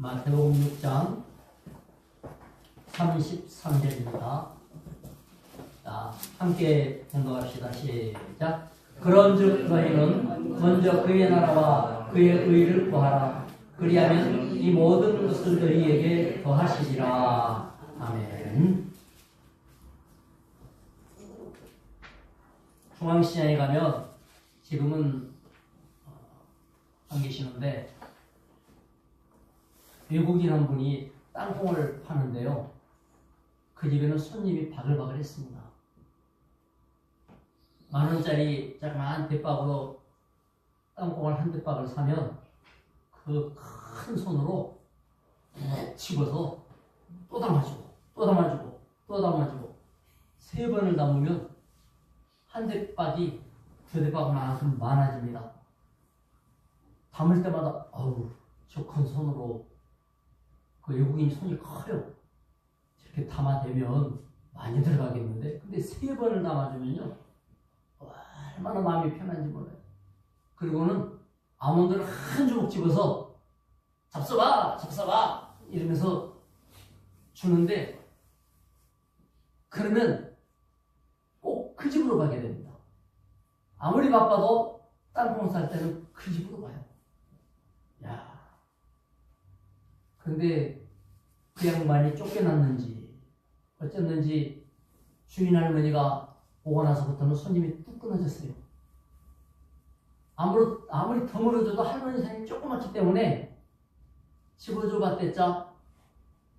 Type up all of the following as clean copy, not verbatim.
마태복음 6장 33절입니다. 자, 함께 공독합시다. 시작. 그런즉 너희는 먼저 그의 나라와 그의 의를 구하라. 그리하면 이 모든 것을 너희에게 더하시리라. 아멘. 중앙시장에 가면 지금은 안 계시는데 외국인 한 분이 땅콩을 파는데요. 그 집에는 손님이 바글바글 했습니다. 10,000원짜리 자그마한 대박으로 땅콩을 한 대박을 사면 그 큰 손으로 집어서 또 담아주고 또 담아주고 또 담아주고 3번을 담으면 한 대박이 2대박만큼 많아집니다. 담을 때마다 어우 저 큰 손으로 그 외국인 손이 커요. 이렇게 담아대면 많이 들어가겠는데 근데 3번을 담아주면요 얼마나 마음이 편한지 몰라요. 그리고는 아몬드를 한 주먹 집어서 잡숴봐 잡숴봐 이러면서 주는데 그러면 꼭 그 집으로 가게 됩니다. 아무리 바빠도 땅콩 살 때는 그 집으로 가요. 야, 그런데 그 양반이 쫓겨났는지 어쨌는지 주인 할머니가 오고 나서부터는 손님이 뚝 끊어졌어요. 아무리 덤으로줘도 할머니 손이 조그맣기 때문에 집어줘 봤댔자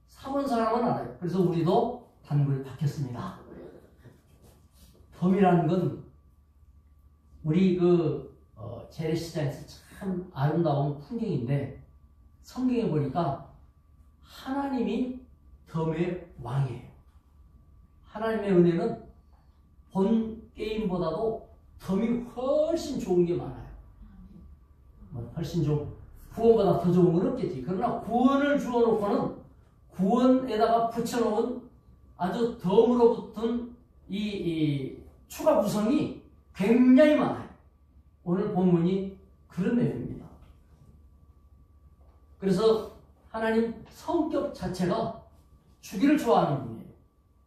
사본 사람은 알아요. 그래서 우리도 단골 박혔습니다. 덤이라는 건 우리 재래시장에서 참 아름다운 풍경인데 성경에 보니까 하나님이 덤의 왕이에요. 하나님의 은혜는 본 게임보다도 덤이 훨씬 좋은 게 많아요. 훨씬 좀 구원보다 더 좋은 건 없겠지. 그러나 구원을 주어놓고는 구원에다가 붙여놓은 아주 덤으로 붙은 이 추가 구성이 굉장히 많아요. 오늘 본문이 그런 내용입니다. 그래서 하나님 성격 자체가 주기를 좋아하는 분이에요.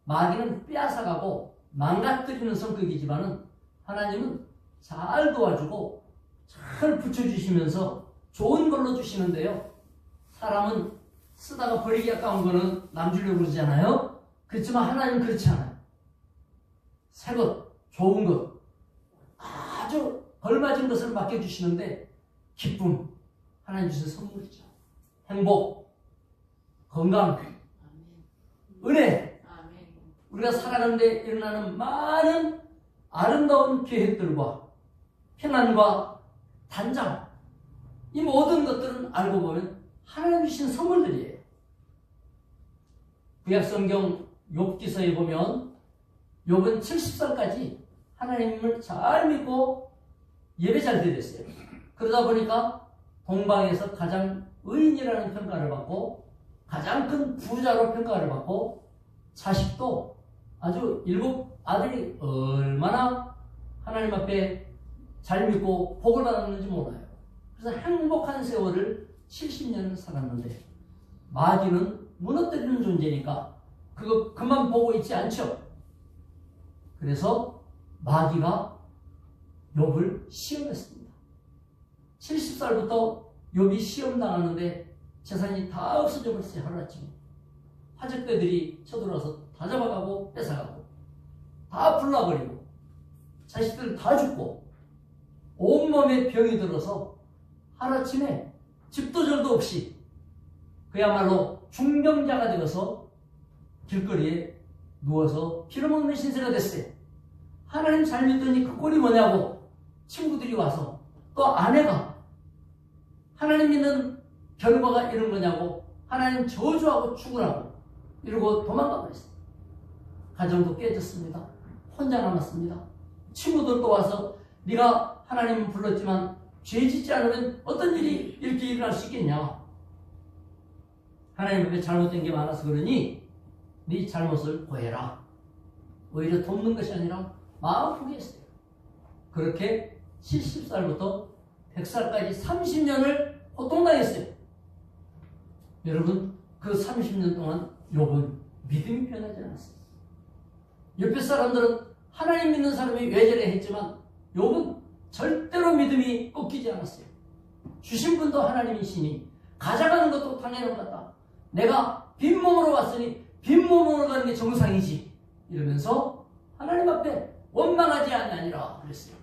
마귀는 빼앗아가고 망가뜨리는 성격이지만은 하나님은 잘 도와주고 잘 붙여주시면서 좋은 걸로 주시는데요. 사람은 쓰다가 버리기 아까운 거는 남 주려고 그러잖아요. 그렇지만 하나님은 그렇지 않아요. 새 것, 좋은 것, 아주 걸맞은 것을 맡겨주시는데 기쁨, 하나님 주신 선물이죠. 행복, 건강, 은혜, 우리가 살아가는데 일어나는 많은 아름다운 계획들과 평안과 단장, 이 모든 것들은 알고 보면 하나님 주신 선물들이에요. 구약성경 욥기서에 보면 욥은 70살까지 하나님을 잘 믿고 예배 잘 드렸어요. 그러다 보니까 동방에서 가장 의인이라는 평가를 받고 가장 큰 부자로 평가를 받고 자식도 아주 7 아들이 얼마나 하나님 앞에 잘 믿고 복을 받았는지 몰라요. 그래서 행복한 세월을 70년을 살았는데 마귀는 무너뜨리는 존재니까 그거 그만 보고 있지 않죠. 그래서 마귀가 욥을 시험했습니다. 70살부터 욥이 시험당하는데 재산이 다 없어져 버렸어요. 하루아침에 화적대들이 쳐들어와서 다 잡아가고 뺏어가고 다 불나버리고 자식들 다 죽고 온몸에 병이 들어서 하루아침에 집도 절도 없이 그야말로 중병자가 되어서 길거리에 누워서 피로먹는 신세가 됐어요. 하나님 잘 믿더니 그 꼴이 뭐냐고 친구들이 와서 또 아내가 하나님 믿는 결과가 이런 거냐고 하나님 저주하고 죽으라고 이러고 도망가 버렸어요. 가정도 깨졌습니다. 혼자 남았습니다. 친구들도 와서 네가 하나님은 불렀지만 죄 짓지 않으면 어떤 일이 이렇게 일어날 수 있겠냐. 하나님 앞에 잘못된 게 많아서 그러니 네 잘못을 고해라. 오히려 돕는 것이 아니라 마음 포기했어요. 그렇게 70살부터 100살까지 30년을 고통당했어요. 여러분, 그 30년 동안 욥은 믿음이 변하지 않았어요. 옆에 사람들은 하나님 믿는 사람이 왜 저래 했지만 욥은 절대로 믿음이 꺾이지 않았어요. 주신 분도 하나님이시니 가져가는 것도 당연한 것 같다. 내가 빈몸으로 왔으니 빈몸으로 가는 게 정상이지. 이러면서 하나님 앞에 원망하지 아니하니라 그랬어요.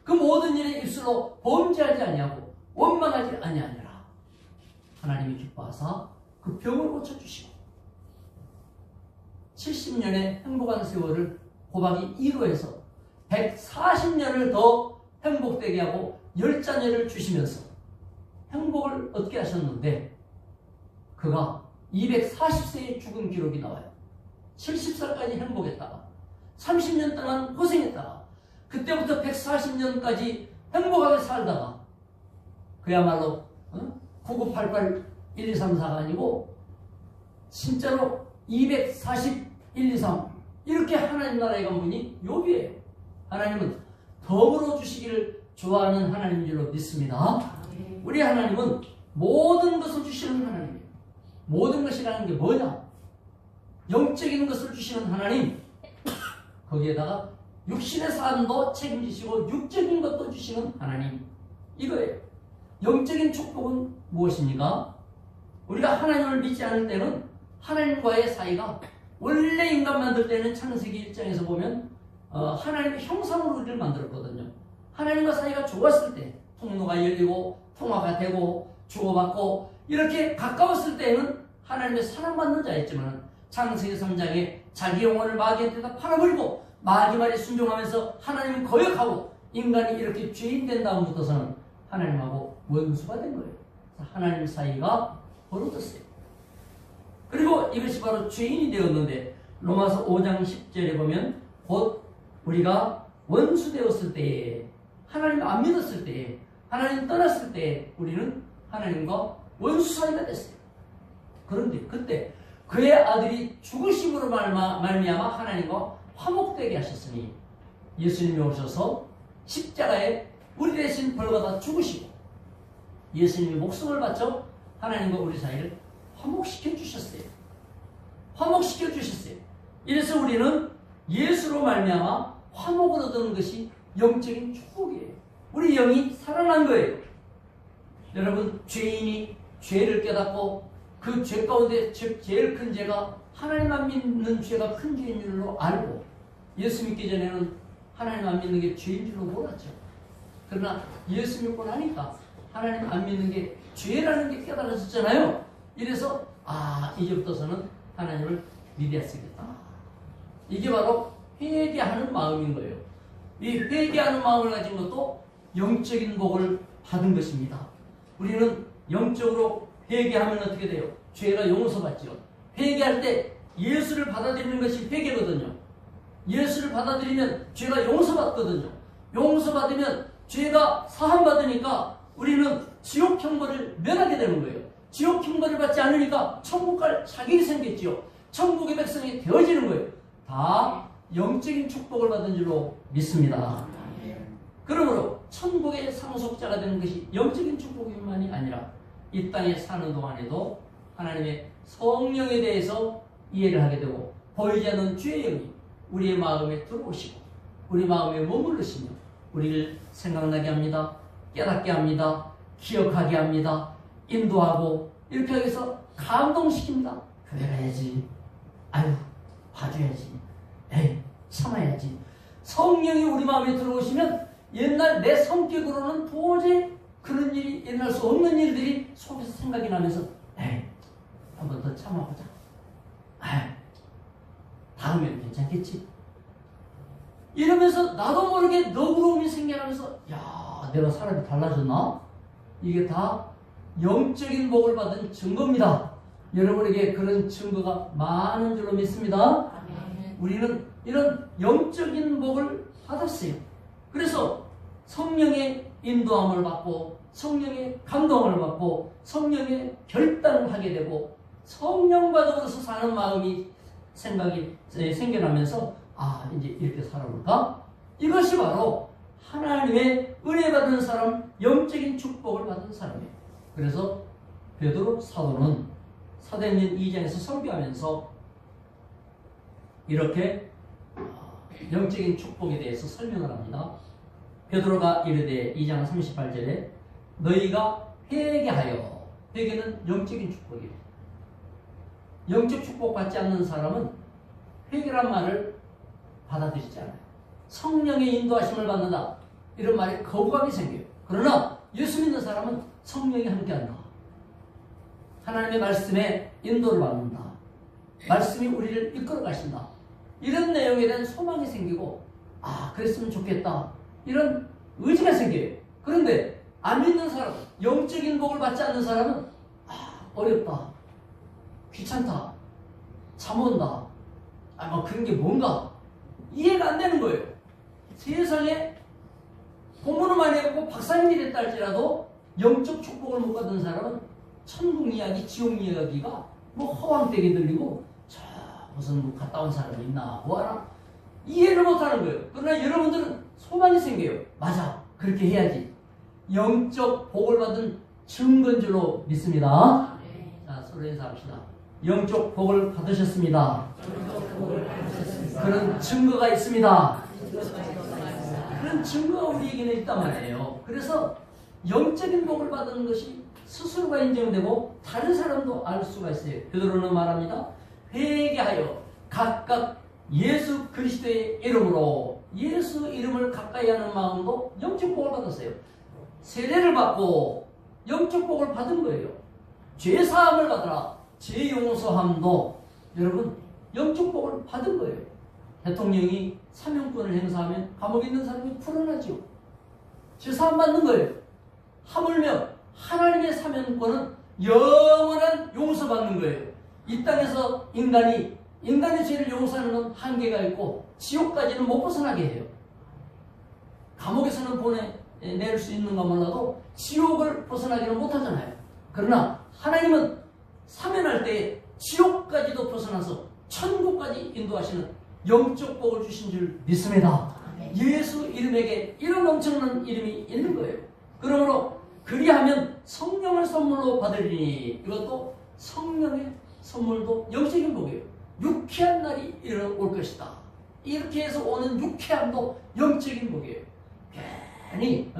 그 모든 일에 입술로 범죄하지 아니하고 원망하지 아니하니라. 하나님이 기뻐하사 그 병을 고쳐주시고 70년의 행복한 세월을 곱하기 2로 해서 140년을 더 행복되게 하고 열자녀를 주시면서 행복을 얻게 하셨는데 그가 240세에 죽은 기록이 나와요. 70살까지 행복했다가 30년 동안 고생했다가 그때부터 140년까지 행복하게 살다가 그야말로 9988 1234가 아니고 진짜로 241, 223 이렇게 하나님 나라에 간 분이 욥이에요. 하나님은 덤으로 주시기를 좋아하는 하나님인 줄로 믿습니다. 우리 하나님은 모든 것을 주시는 하나님이에요. 모든 것이라는 게 뭐냐? 영적인 것을 주시는 하나님, 거기에다가 육신의 삶도 책임지시고 육적인 것도 주시는 하나님, 이거예요. 영적인 축복은 무엇입니까? 우리가 하나님을 믿지 않을 때는 하나님과의 사이가 원래 인간 만들 때는 창세기 1장에서 보면 하나님의 형상으로 우리를 만들었거든요. 하나님과 사이가 좋았을 때 통로가 열리고 통화가 되고 주고받고 이렇게 가까웠을 때는 하나님의 사랑받는 자였지만 창세기 3장에 자기 영혼을 마귀한테다 팔아버리고 마귀 말에 순종하면서 하나님은 거역하고 인간이 이렇게 죄인 된 다음부터서는 하나님하고 원수가 된 거예요. 하나님 사이가 벌어졌어요. 그리고 이것이 바로 죄인이 되었는데 로마서 5장 10절에 보면 곧 우리가 원수 되었을 때에 하나님 안 믿었을 때에 하나님 떠났을 때에 우리는 하나님과 원수 사이가 됐어요. 그런데 그때 그의 아들이 죽으심으로 말미암아 하나님과 화목되게 하셨으니 예수님이 오셔서 십자가에 우리 대신 벌받아 죽으시고 예수님이 목숨을 바쳐 하나님과 우리 사이를 화목시켜 주셨어요. 화목시켜 주셨어요. 이래서 우리는 예수로 말미암아 화목을 얻는 것이 영적인 축복이에요. 우리 영이 살아난 거예요. 여러분, 죄인이 죄를 깨닫고 그 죄 가운데 제일 큰 죄가 하나님 안 믿는 죄가 큰 죄인 줄로 알고 예수 믿기 전에는 하나님 안 믿는 게 죄인 줄로 몰랐죠. 그러나 예수 믿고 나니까 하나님 안 믿는 게 죄라는 게 깨달아졌잖아요. 이래서 이제부터서는 하나님을 믿어야 쓰겠다. 이게 바로 회개하는 마음인 거예요. 이 회개하는 마음을 가진 것도 영적인 복을 받은 것입니다. 우리는 영적으로 회개하면 어떻게 돼요? 죄가 용서받죠. 회개할 때 예수를 받아들이는 것이 회개거든요. 예수를 받아들이면 죄가 용서받거든요. 용서받으면 죄가 사함받으니까 우리는 지옥 형벌을 면하게 되는 거예요. 지옥 형벌을 받지 않으니까 천국 갈 자격이 생겼지요. 천국의 백성이 되어지는 거예요. 다 영적인 축복을 받은 줄로 믿습니다. 그러므로 천국의 상속자가 되는 것이 영적인 축복뿐만이 아니라 이 땅에 사는 동안에도 하나님의 성령에 대해서 이해를 하게 되고 보이지 않는 주의 영이 우리의 마음에 들어오시고 우리 마음에 머무르시며 우리를 생각나게 합니다. 깨닫게 합니다. 기억하게 합니다. 인도하고 이렇게 하기 위해서 감동시킵니다. 교회 가야지. 아유, 봐줘야지. 에이, 참아야지. 성령이 우리 마음에 들어오시면 옛날 내 성격으로는 도저히 그런 일이 일어날 수 없는 일들이 속에서 생각이 나면서 에이, 한 번 더 참아보자. 에이, 다음에는 괜찮겠지. 이러면서 나도 모르게 너그러움이 생겨나면서 야, 내가 사람이 달라졌나? 이게 다 영적인 복을 받은 증거입니다. 여러분에게 그런 증거가 많은 줄로 믿습니다. 우리는 이런 영적인 복을 받았어요. 그래서 성령의 인도함을 받고 성령의 감동을 받고 성령의 결단을 하게 되고 성령과 더불어서 사는 마음이 생각이 생겨나면서 이제 이렇게 살아볼까? 이것이 바로 하나님의 은혜 받은 사람, 영적인 축복을 받은 사람이에요. 그래서 베드로 사도는 사도행전 2장에서 설교하면서 이렇게 영적인 축복에 대해서 설명을 합니다. 베드로가 이르되 2장 38절에 너희가 회개하여, 회개는 영적인 축복이에요. 영적 축복 받지 않는 사람은 회개란 말을 받아들이지 않아요. 성령의 인도하심을 받는다, 이런 말에 거부감이 생겨요. 그러나 예수 믿는 사람은 성령이 함께한다, 하나님의 말씀에 인도를 받는다, 말씀이 우리를 이끌어 가신다, 이런 내용에 대한 소망이 생기고, 아, 그랬으면 좋겠다, 이런 의지가 생겨요. 그런데 안 믿는 사람, 영적인 복을 받지 않는 사람은 어렵다, 귀찮다, 잠 온다, 뭐 그런 게 뭔가 이해가 안 되는 거예요. 세상에 공부는 많이 해갖고 박사님이 됐다 할지라도 영적 축복을 못 받은 사람은 천국 이야기, 지옥 이야기가 뭐 허황되게 들리고, 저 무슨 뭐 갔다 온 사람이 있나 뭐하나 이해를 못하는 거예요. 그러나 여러분들은 소망이 생겨요. 맞아, 그렇게 해야지. 영적 복을 받은 증거인 줄로 믿습니다. 자, 서로 인사합시다. 영적 복을 받으셨습니다. 그런 증거가 있습니다. 그런 증거가 우리에게는 있단 말이에요. 그래서 영적인 복을 받은 것이 스스로가 인정되고 다른 사람도 알 수가 있어요. 베드로는 말합니다. 회개하여 각각 예수 그리스도의 이름으로, 예수 이름을 가까이 하는 마음으로 영적 복을 받았어요. 세례를 받고 영적 복을 받은 거예요. 죄 사함을 받으라, 죄 용서함도 여러분 영적 복을 받은 거예요. 대통령이 사명권을 행사하면 감옥에 있는 사람이 풀어나죠. 죄 사함 받는 거예요. 하물며 하나님의 사명권은 영원한 용서받는 거예요. 이 땅에서 인간의 죄를 용서하는 건 한계가 있고 지옥까지는 못 벗어나게 해요. 감옥에서는 보내낼 수 있는가 몰라도 지옥을 벗어나기는 못하잖아요. 그러나 하나님은 사면할 때 지옥까지도 벗어나서 천국까지 인도하시는 영적 복을 주신 줄 믿습니다. 예수 이름에게 이런 엄청난 이름이 있는 거예요. 그러므로 그리하면 성령을 선물로 받으리니, 이것도 성령의 선물도 영적인 복이에요. 유쾌한 날이 올 것이다. 이렇게 해서 오는 유쾌함도 영적인 복이에요. 괜히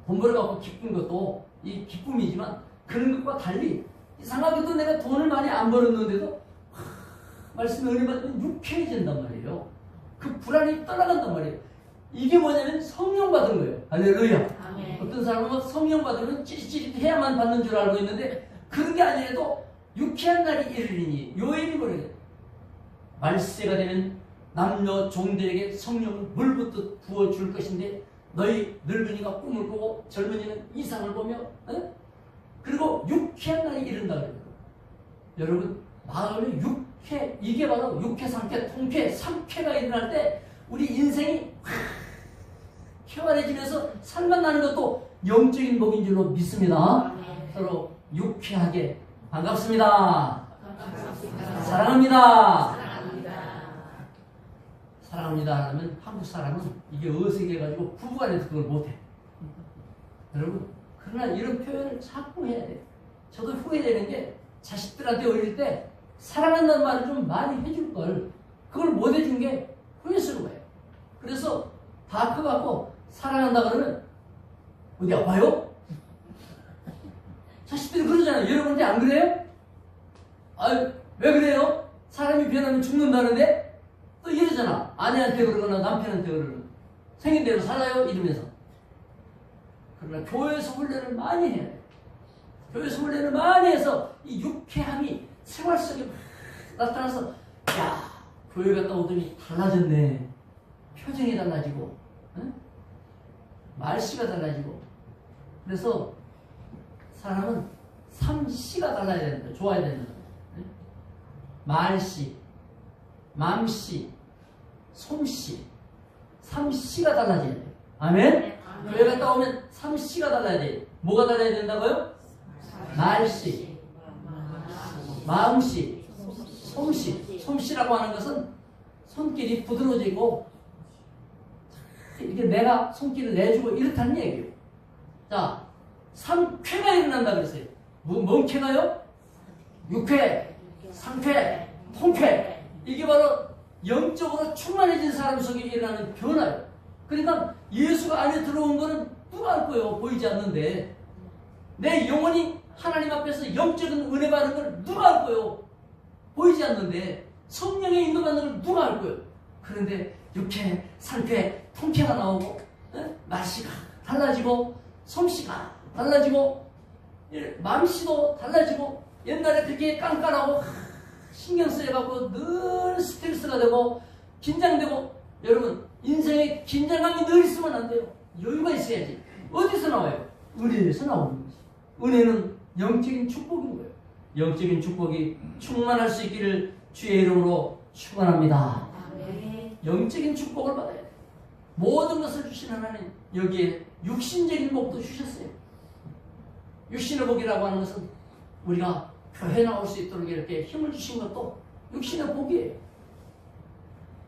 돈벌어 갖고 기쁜 것도 이 기쁨이지만 그런 것과 달리 이상하게도 내가 돈을 많이 안 벌었는데도 말씀에 은혜 받으면 유쾌해진단 말이에요. 그 불안이 떠나간단 말이에요. 이게 뭐냐면 성령 받은 거예요. 할렐루야. 아멘. 어떤 사람은 성령 받으면 찌릿찌릿해야만 받는 줄 알고 있는데 그런 게 아니라도 유쾌한 날이 이르리니, 요일이 뭐래요? 말세가 되면 남녀 종들에게 성령을 물붓듯 부어줄 것인데 너희 늙은이가 꿈을 꾸고 젊은이는 이상을 보며 그리고 유쾌한 날이 이른다 그래요. 여러분 마음의 유쾌, 이게 바로 유쾌, 상쾌, 통쾌, 삼쾌가 일어날 때 우리 인생이 쾌활해지면서 살만 나는 것도 영적인 복인 줄로 믿습니다. 서로 유쾌하게 반갑습니다. 사랑합니다. 사랑합니다 하면 한국 사람은 이게 어색해가지고 부부간에도 그걸 못해. 여러분, 그러나 이런 표현을 자꾸 해야 돼요. 저도 후회되는 게 자식들한테 어릴 때 사랑한다는 말을 좀 많이 해줄 걸, 그걸 못 해준 게 후회스러워요. 그래서 다 커갖고 사랑한다 그러면 어디 아파요? 자식들이 그러잖아요. 여러분한테 안 그래요? 아유, 왜 그래요? 사람이 변하면 죽는다는데 또 이러잖아. 아내한테 그러거나 남편한테 그러거나 생긴 대로 살아요 이러면서. 그러나 교회에서 훈련을 많이 해야 돼요. 교회에서 훈련을 많이 해서 이 유쾌함이 생활 속에 막 나타나서, 야, 교회 갔다 오더니 달라졌네. 표정이 달라지고, 말씨가 달라지고. 그래서 사람은 삼씨가 달라야 된다. 좋아야 된다. 말씨, 맘씨, 솜씨, 삼씨가 달라져야 돼요. 아멘? 교회 갔다 오면 삼씨가 달라야 돼요. 뭐가 달라야 된다고요? 말씨, 마음씨, 솜씨. 솜씨라고 하는 것은 손길이 부드러워지고 이게 내가 손길을 내주고 이렇다는 얘기예요. 자, 삼쾌가 일어난다 그랬어요. 뭔 쾌가요? 육회, 상쾌, 통쾌. 이게 바로 영적으로 충만해진 사람 속에 일어나는 변화예요. 그러니까 예수가 안에 들어온 거는 누가 알 거예요? 보이지 않는데. 내 영혼이 하나님 앞에서 영적인 은혜 받는 걸 누가 알 거예요? 보이지 않는데. 성령의 인도받는 걸 누가 알 거예요? 그런데 육회, 상쾌, 통쾌가 나오고 맛이 달라지고 솜씨가 달라지고 마음씨도 달라지고 옛날에 그렇게 깐깐하고 신경 쓰여갖고 늘 스트레스가 되고 긴장되고 여러분 인생에 긴장감이 늘 있으면 안 돼요. 여유가 있어야지. 어디서 나와요? 은혜에서 나오는 거지. 은혜는 영적인 축복인 거예요. 영적인 축복이 충만할 수 있기를 주의 이름으로 축원합니다. 영적인 축복을 받아야 돼. 모든 것을 주신 하나님 여기에 육신적인 복도 주셨어요. 육신의 복이라고 하는 것은 우리가 교회 나올 수 있도록 이렇게 힘을 주신 것도 육신의 복이에요.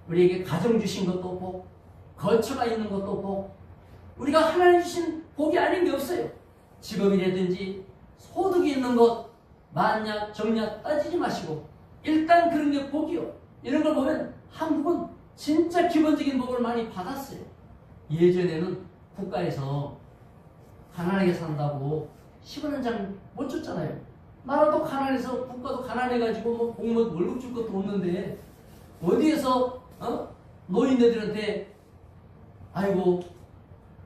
우리에게 가정 주신 것도 복, 거처가 있는 것도 복. 우리가 하나님 주신 복이 아닌 게 없어요. 직업이라든지 소득이 있는 것, 만약 정략 따지지 마시고 일단 그런 게 복이요. 이런 걸 보면 한국은 진짜 기본적인 복을 많이 받았어요. 예전에는 국가에서 가난하게 산다고 10원 한 장 못 줬잖아요. 나라도 가난해서 국가도 가난해가지고 뭐 공무원 월급 줄 것도 없는데 어디에서 노인네들한테 아이고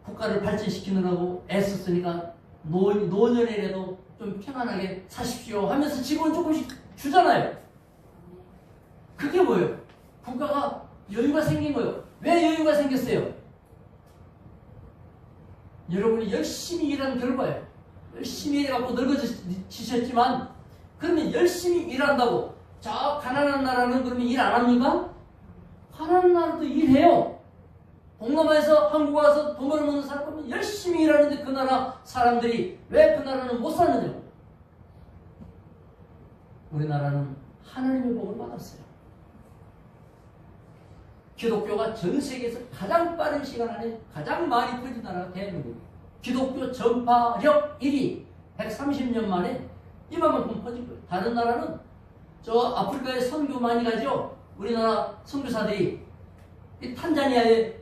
국가를 발전시키느라고 애썼으니까 노년이라도 좀 편안하게 사십시오 하면서 지금은 조금씩 주잖아요. 그게 뭐예요? 국가가 여유가 생긴 거예요. 왜 여유가 생겼어요? 여러분이 열심히 일한 결과예요. 열심히 일해갖고 늙어지셨지만 그러면 열심히 일한다고 저 가난한 나라는 그러면 일 안 합니까? 가난한 나라도 일해요. 동남아에서 한국 와서 돈 벌어먹는 사람 보면 열심히 일하는데 그 나라 사람들이 왜 그 나라는 못 사느냐고. 우리나라는 하나님의 복을 받았어요. 기독교가 전 세계에서 가장 빠른 시간 안에 가장 많이 퍼진 나라가 대한민국이에요. 기독교 전파력 1위 130년 만에 이만큼 퍼진 거예요. 다른 나라는 저 아프리카에 선교 많이 가죠. 우리나라 선교사들이 이 탄자니아에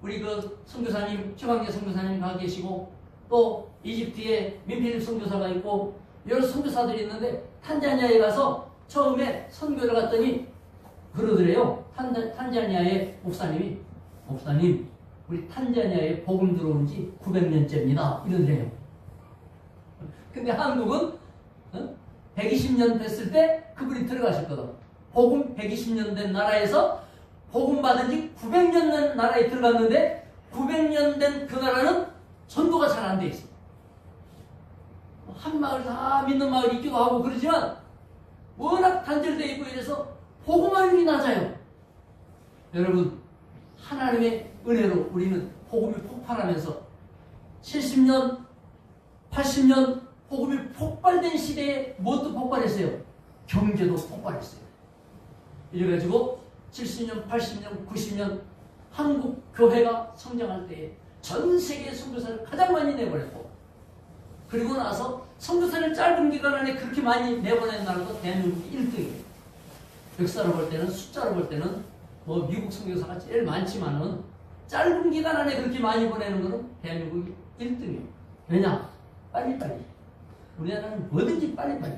우리 그 선교사님 최광재 선교사님 가 계시고 또 이집트에 민필립 선교사가 있고 여러 선교사들이 있는데 탄자니아에 가서 처음에 선교를 갔더니 그러더래요. 탄자니아의 목사님 우리 탄자니아에 복음 들어온 지 900년째입니다. 이러더래요. 근데 한국은 120년 됐을 때 그분이 들어가셨거든. 복음 120년 된 나라에서 복음 받은 지 900년 된 나라에 들어갔는데 900년 된 그 나라는 전도가 잘 안 돼 있어. 한 마을 다 믿는 마을이 있기도 하고 그러지만 워낙 단절되어 있고 이래서 복음화율이 낮아요. 여러분 하나님의 은혜로 우리는 복음이 폭발하면서 70년, 80년 복음이 폭발된 시대에 무엇도 폭발했어요? 경제도 폭발했어요. 이래가지고 70년, 80년, 90년 한국 교회가 성장할 때에 전 세계 선교사를 가장 많이 내보냈고 그리고 나서 선교사를 짧은 기간 안에 그렇게 많이 내보낸 나라도 대한민국이 1등이에요. 역사로 볼 때는 숫자로 볼 때는 뭐 미국 선교사가 제일 많지만은 짧은 기간 안에 그렇게 많이 보내는 거는 대한민국이 1등이에요. 왜냐? 빨리빨리. 우리나라는 뭐든지 빨리빨리.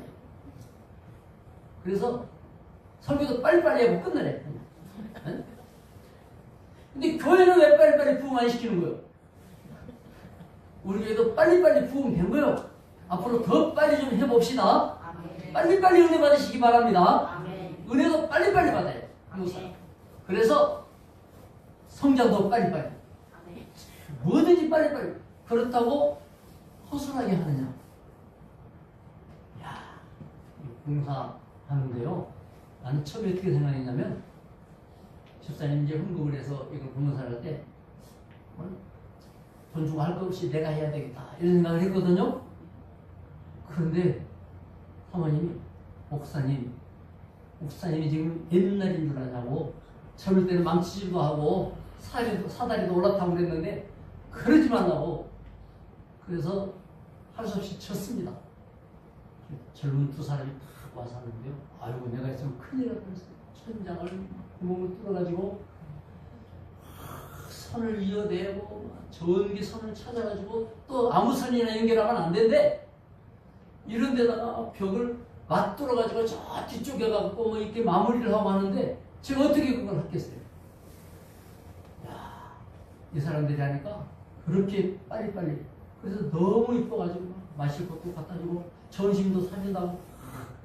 그래서 설교도 빨리빨리 하고 끝내래. 근데 교회는 왜 빨리빨리 부흥 안 시키는 거예요? 우리 교회도 빨리빨리 부흥된 거예요. 앞으로 더 빨리 좀 해봅시다. 아멘. 빨리빨리 은혜 받으시기 바랍니다. 아멘. 은혜도 빨리빨리 받아요. 그래서 성장도 빨리빨리. 아멘. 뭐든지 빨리빨리. 그렇다고 허술하게 하느냐. 야, 봉사하는데요. 나는 처음에 어떻게 생각했냐면 집사님 이제 헌금을 해서 이걸 봉사를 할 때 돈 주고 할 거 없이 내가 해야 되겠다 이런 생각을 했거든요. 그런데 사모님이 목사님이 지금 옛날인 줄 아냐고 젊을 때는 망치질도 하고 사다리도 올라타고 그랬는데 그러지 말라고 그래서 할 수 없이 쳤습니다. 젊은 두 사람이 탁 와서 하는데요. 아이고, 내가 있으면 큰일 날 뻔했어요. 천장을 구멍을 뚫어가지고 선을 이어내고 전기선을 찾아가지고 또 아무 선이나 연결하면 안 된대. 이런 데다가 벽을 맞뚫어가지고 저 뒤쪽에 가고 뭐 이렇게 마무리를 하고 하는데 제가 어떻게 그걸 했겠어요? 야, 이 사람들이 하니까 그렇게 빨리빨리. 그래서 너무 이뻐가지고 마실 것도 갖다 주고 점심도 사준다고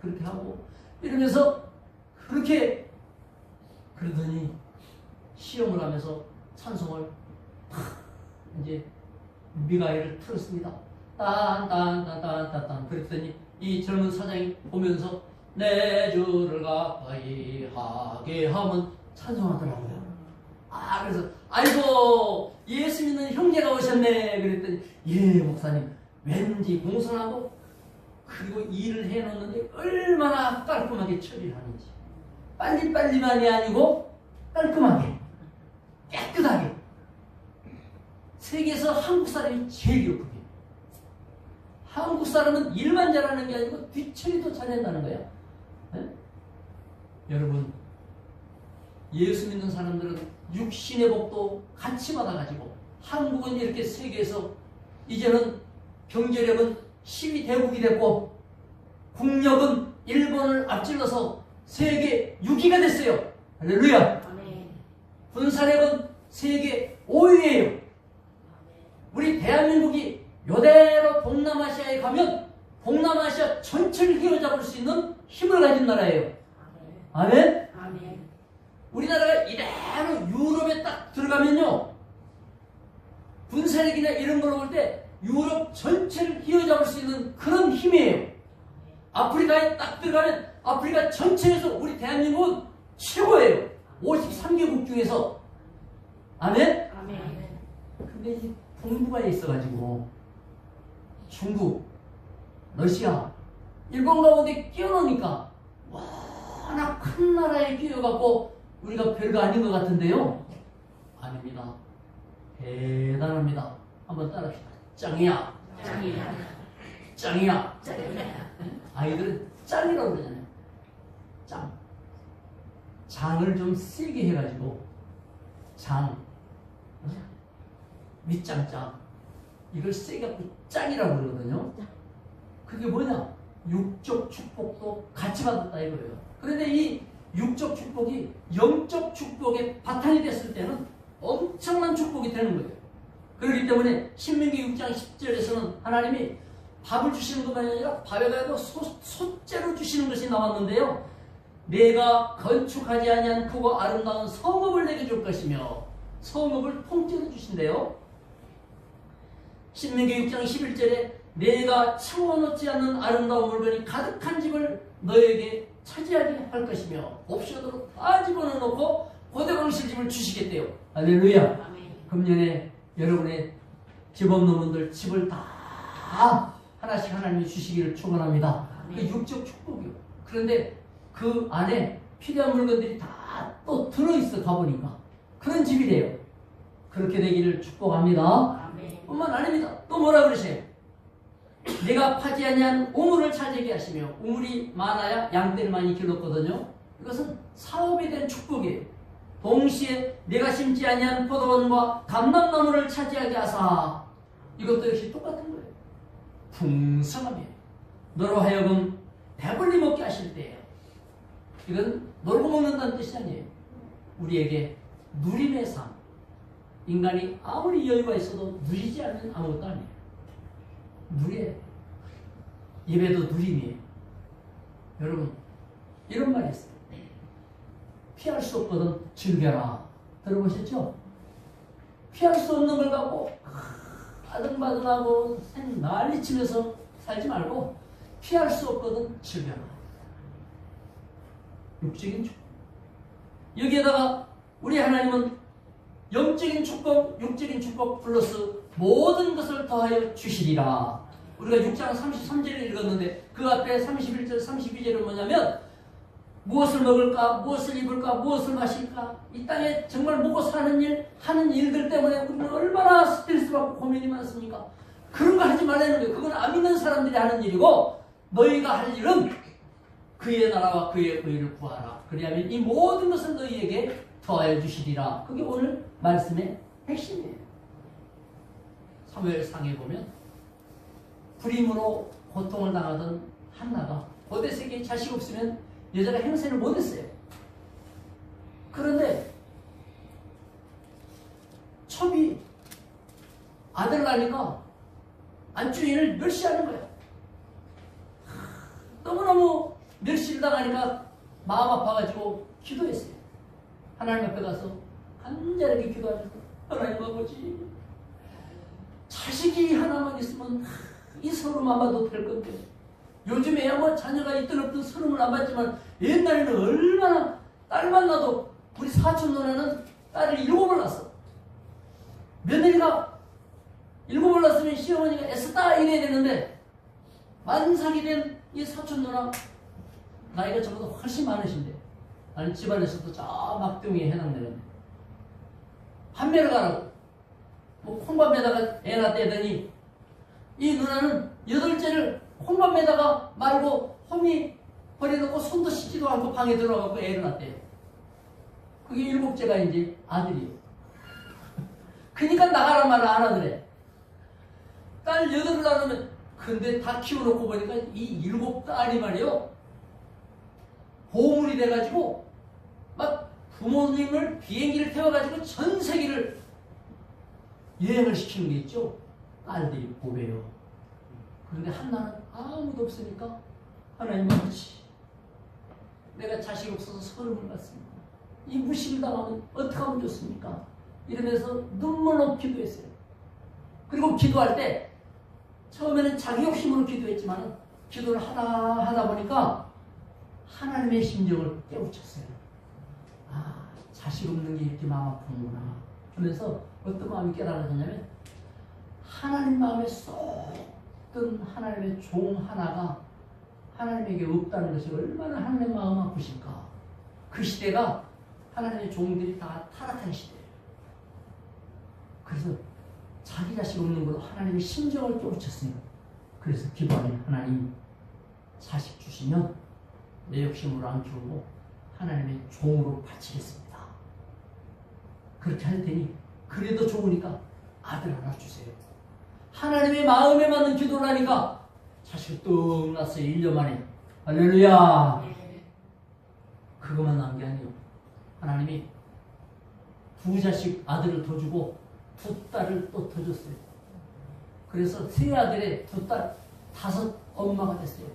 그렇게 하고 이러면서 그렇게 그러더니 시험을 하면서 찬송을 이제 미가엘을 틀었습니다. 딴딴딴딴딴딴 그랬더니 이 젊은 사장이 보면서 내 주를 가까이 하게 하면 찬송하더라고요. 아, 그래서 아이고 예수 믿는 형제가 오셨네 그랬더니 예 목사님 왠지 공손하고 그리고 일을 해놓는데 얼마나 깔끔하게 처리를 하는지 빨리빨리만이 아니고 깔끔하게 깨끗하게 세계에서 한국 사람이 제일 기억해요. 한국 사람은 일만 잘하는 게 아니고 뒷처리도 잘한다는 거야. 네? 여러분 예수 믿는 사람들은 육신의 복도 같이 받아가지고 한국은 이렇게 세계에서 이제는 경제력은 12대국이 됐고 국력은 일본을 앞질러서 세계 6위가 됐어요. 할렐루야. 군사력은 세계 5위예요. 우리 대한민국이 이대로 동남아시아에 가면 동남아시아 전체를 휘어잡을 수 있는 힘을 가진 나라예요. 아멘? 아멘. 우리나라가 이대로 유럽에 딱 들어가면요 군사력이나 이런 걸로 볼 때 유럽 전체를 휘어잡을 수 있는 그런 힘이에요. 아프리카에 딱 들어가면 아프리카 전체에서 우리 대한민국은 최고예요. 53개국 중에서. 아멘? 아멘. 근데 이 동북아에 있어가지고 중국, 러시아, 일본 가운데 끼어넣으니까 워낙 큰 나라에 끼어갖고 우리가 별거 아닌 것 같은데요. 아닙니다. 대단합니다. 한번 따라합시다. 짱이야. 짱이야. 짱이야. 짱이야. 아이들은 짱이라고 그러잖아요. 짱. 장을 좀 세게 해가지고 장. 밑장짱. 이걸 세게 갖고 짱이라고 그러거든요. 그게 뭐냐? 육적 축복도 같이 받았다 이거예요. 그런데 이 육적 축복이 영적 축복의 바탕이 됐을 때는 엄청난 축복이 되는 거예요. 그렇기 때문에 신명기 6장 10절에서는 하나님이 밥을 주시는 것만이 아니라 밥에다가 소째로 주시는 것이 나왔는데요. 내가 건축하지 아니한 크고 아름다운 성읍을 내게 줄 것이며 성읍을 통째로 주신대요. 신명기 6장 11절에 내가 채워놓지 않는 아름다운 물건이 가득한 집을 너에게 차지하게 할 것이며 옵션으로 다 집어넣고 고대방실 집을 주시겠대요. 할렐루야. 금년에 여러분의 집 없는 분들 집을 다 하나씩 하나님이 주시기를 축원합니다. 그 육적 축복이요. 그런데 그 안에 필요한 물건들이 다 또 들어있어 가보니까 그런 집이래요. 그렇게 되기를 축복합니다. 뿐만 아닙니다. 또 뭐라 그러세요? 내가 파지 아니한 우물을 차지하게 하시며 우물이 많아야 양떼를 많이 길렀거든요. 이것은 사업에 대한 축복이에요. 동시에 내가 심지 아니한 포도원과 감람나무를 차지하게 하사 이것도 역시 똑같은 거예요. 풍성함이에요. 너로 하여금 배불리 먹게 하실 때예요. 이건 놀고 먹는다는 뜻이 아니에요. 우리에게 누림의 삶. 인간이 아무리 여유가 있어도 누리지 않는 아무것도 아니에요. 누려요. 예배도 누림이에요. 여러분 이런 말이 있어요. 피할 수 없거든 즐겨라. 들어보셨죠? 피할 수 없는 걸 갖고 바등바등하고 난리치면서 살지 말고 피할 수 없거든 즐겨라. 육적인 축복. 여기에다가 우리 하나님은 영적인 축복, 육적인 축복 플러스 모든 것을 더하여 주시리라. 우리가 6장 33절을 읽었는데 그 앞에 31절, 32절은 뭐냐면 무엇을 먹을까, 무엇을 입을까, 무엇을 마실까 이 땅에 정말 먹고 사는 일, 하는 일들 때문에 우리는 얼마나 스트레스 받고 고민이 많습니까? 그런 거 하지 말라는 거예요. 그건 안 믿는 사람들이 하는 일이고 너희가 할 일은 그의 나라와 그의 의를 구하라. 그리하면 이 모든 것을 너희에게 더하여 주시리라. 그게 오늘 말씀의 핵심이에요. 사무엘상에 보면 불임으로 고통을 당하던 한나가 고대세계에 자식 없으면 여자가 행세를 못했어요. 그런데 첩이 아들 낳으니까 안주인을 멸시하는 거예요. 너무너무 멸시를 당하니까 마음 아파가지고 기도했어요. 하나님 앞에 가서 간절하게 기도하면서 하나님 아버지, 자식이 하나만 있으면 이 서름 안 봐도 될 건데, 요즘에야 뭐 자녀가 있든 없든 서름을 안 받지만 옛날에는 얼마나 딸만 낳아도 우리 사촌 누나는 딸을 7을 낳았어. 며느리가 7을 낳았으면 시어머니가 애쓰다 이래야 되는데, 만삭이 된 이 사촌 누나 나이가 저보다 훨씬 많으신데, 나는 집안에서도 저 막둥이에 해당되는데 판매를 가라고 뭐 콩밥에다가 애 낳대더니 이 누나는 8째를 콩밥에다가 말고 홈이 버려놓고 손도 씻지도 않고 방에 들어가고 애를 낳대요. 그게 7째가 이제 아들이에요. 그러니까 나가란 말을 안 하더래. 딸 8을 낳으면, 근데 다 키워놓고 보니까 이 7딸이 말이요, 보물이 돼가지고 막 부모님을 비행기를 태워가지고 전 세계를 여행을 시키는 게 있죠. 딸들이 보배요. 그런데 한나는 아무도 없으니까 하나님 아버지, 내가 자식 없어서 서름을 받습니다. 이 무시를 당하면 어떻게 하면 좋습니까? 이러면서 눈물 없이 기도했어요. 그리고 기도할 때 처음에는 자기 욕심으로 기도했지만 기도를 하다 보니까 하나님의 심정을 깨우쳤어요. 아, 자식 없는 게 이렇게 마음 아픈구나 하면서 어떤 마음이 깨달아졌냐면, 하나님 마음에 쏙 든 하나님의 종 하나가 하나님에게 없다는 것이 얼마나 하나님 마음 아프실까. 그 시대가 하나님의 종들이 다 타락한 시대예요. 그래서 자기 자식 없는 걸로 하나님의 심정을 깨우쳤어요. 그래서 기도하면 하나님 자식 주시면 내 욕심으로 안 키우고 하나님의 종으로 바치겠습니다. 그렇게 할 테니 그래도 좋으니까 아들 하나 주세요. 하나님의 마음에 맞는 기도를 하니까 자식이 뚝 났어요. 1년 만에. 할렐루야. 그것만 난 게 아니에요. 하나님이 2자식 아들을 더 주고 2딸을 또 더 줬어요. 그래서 3아들의 2딸 5 엄마가 됐어요.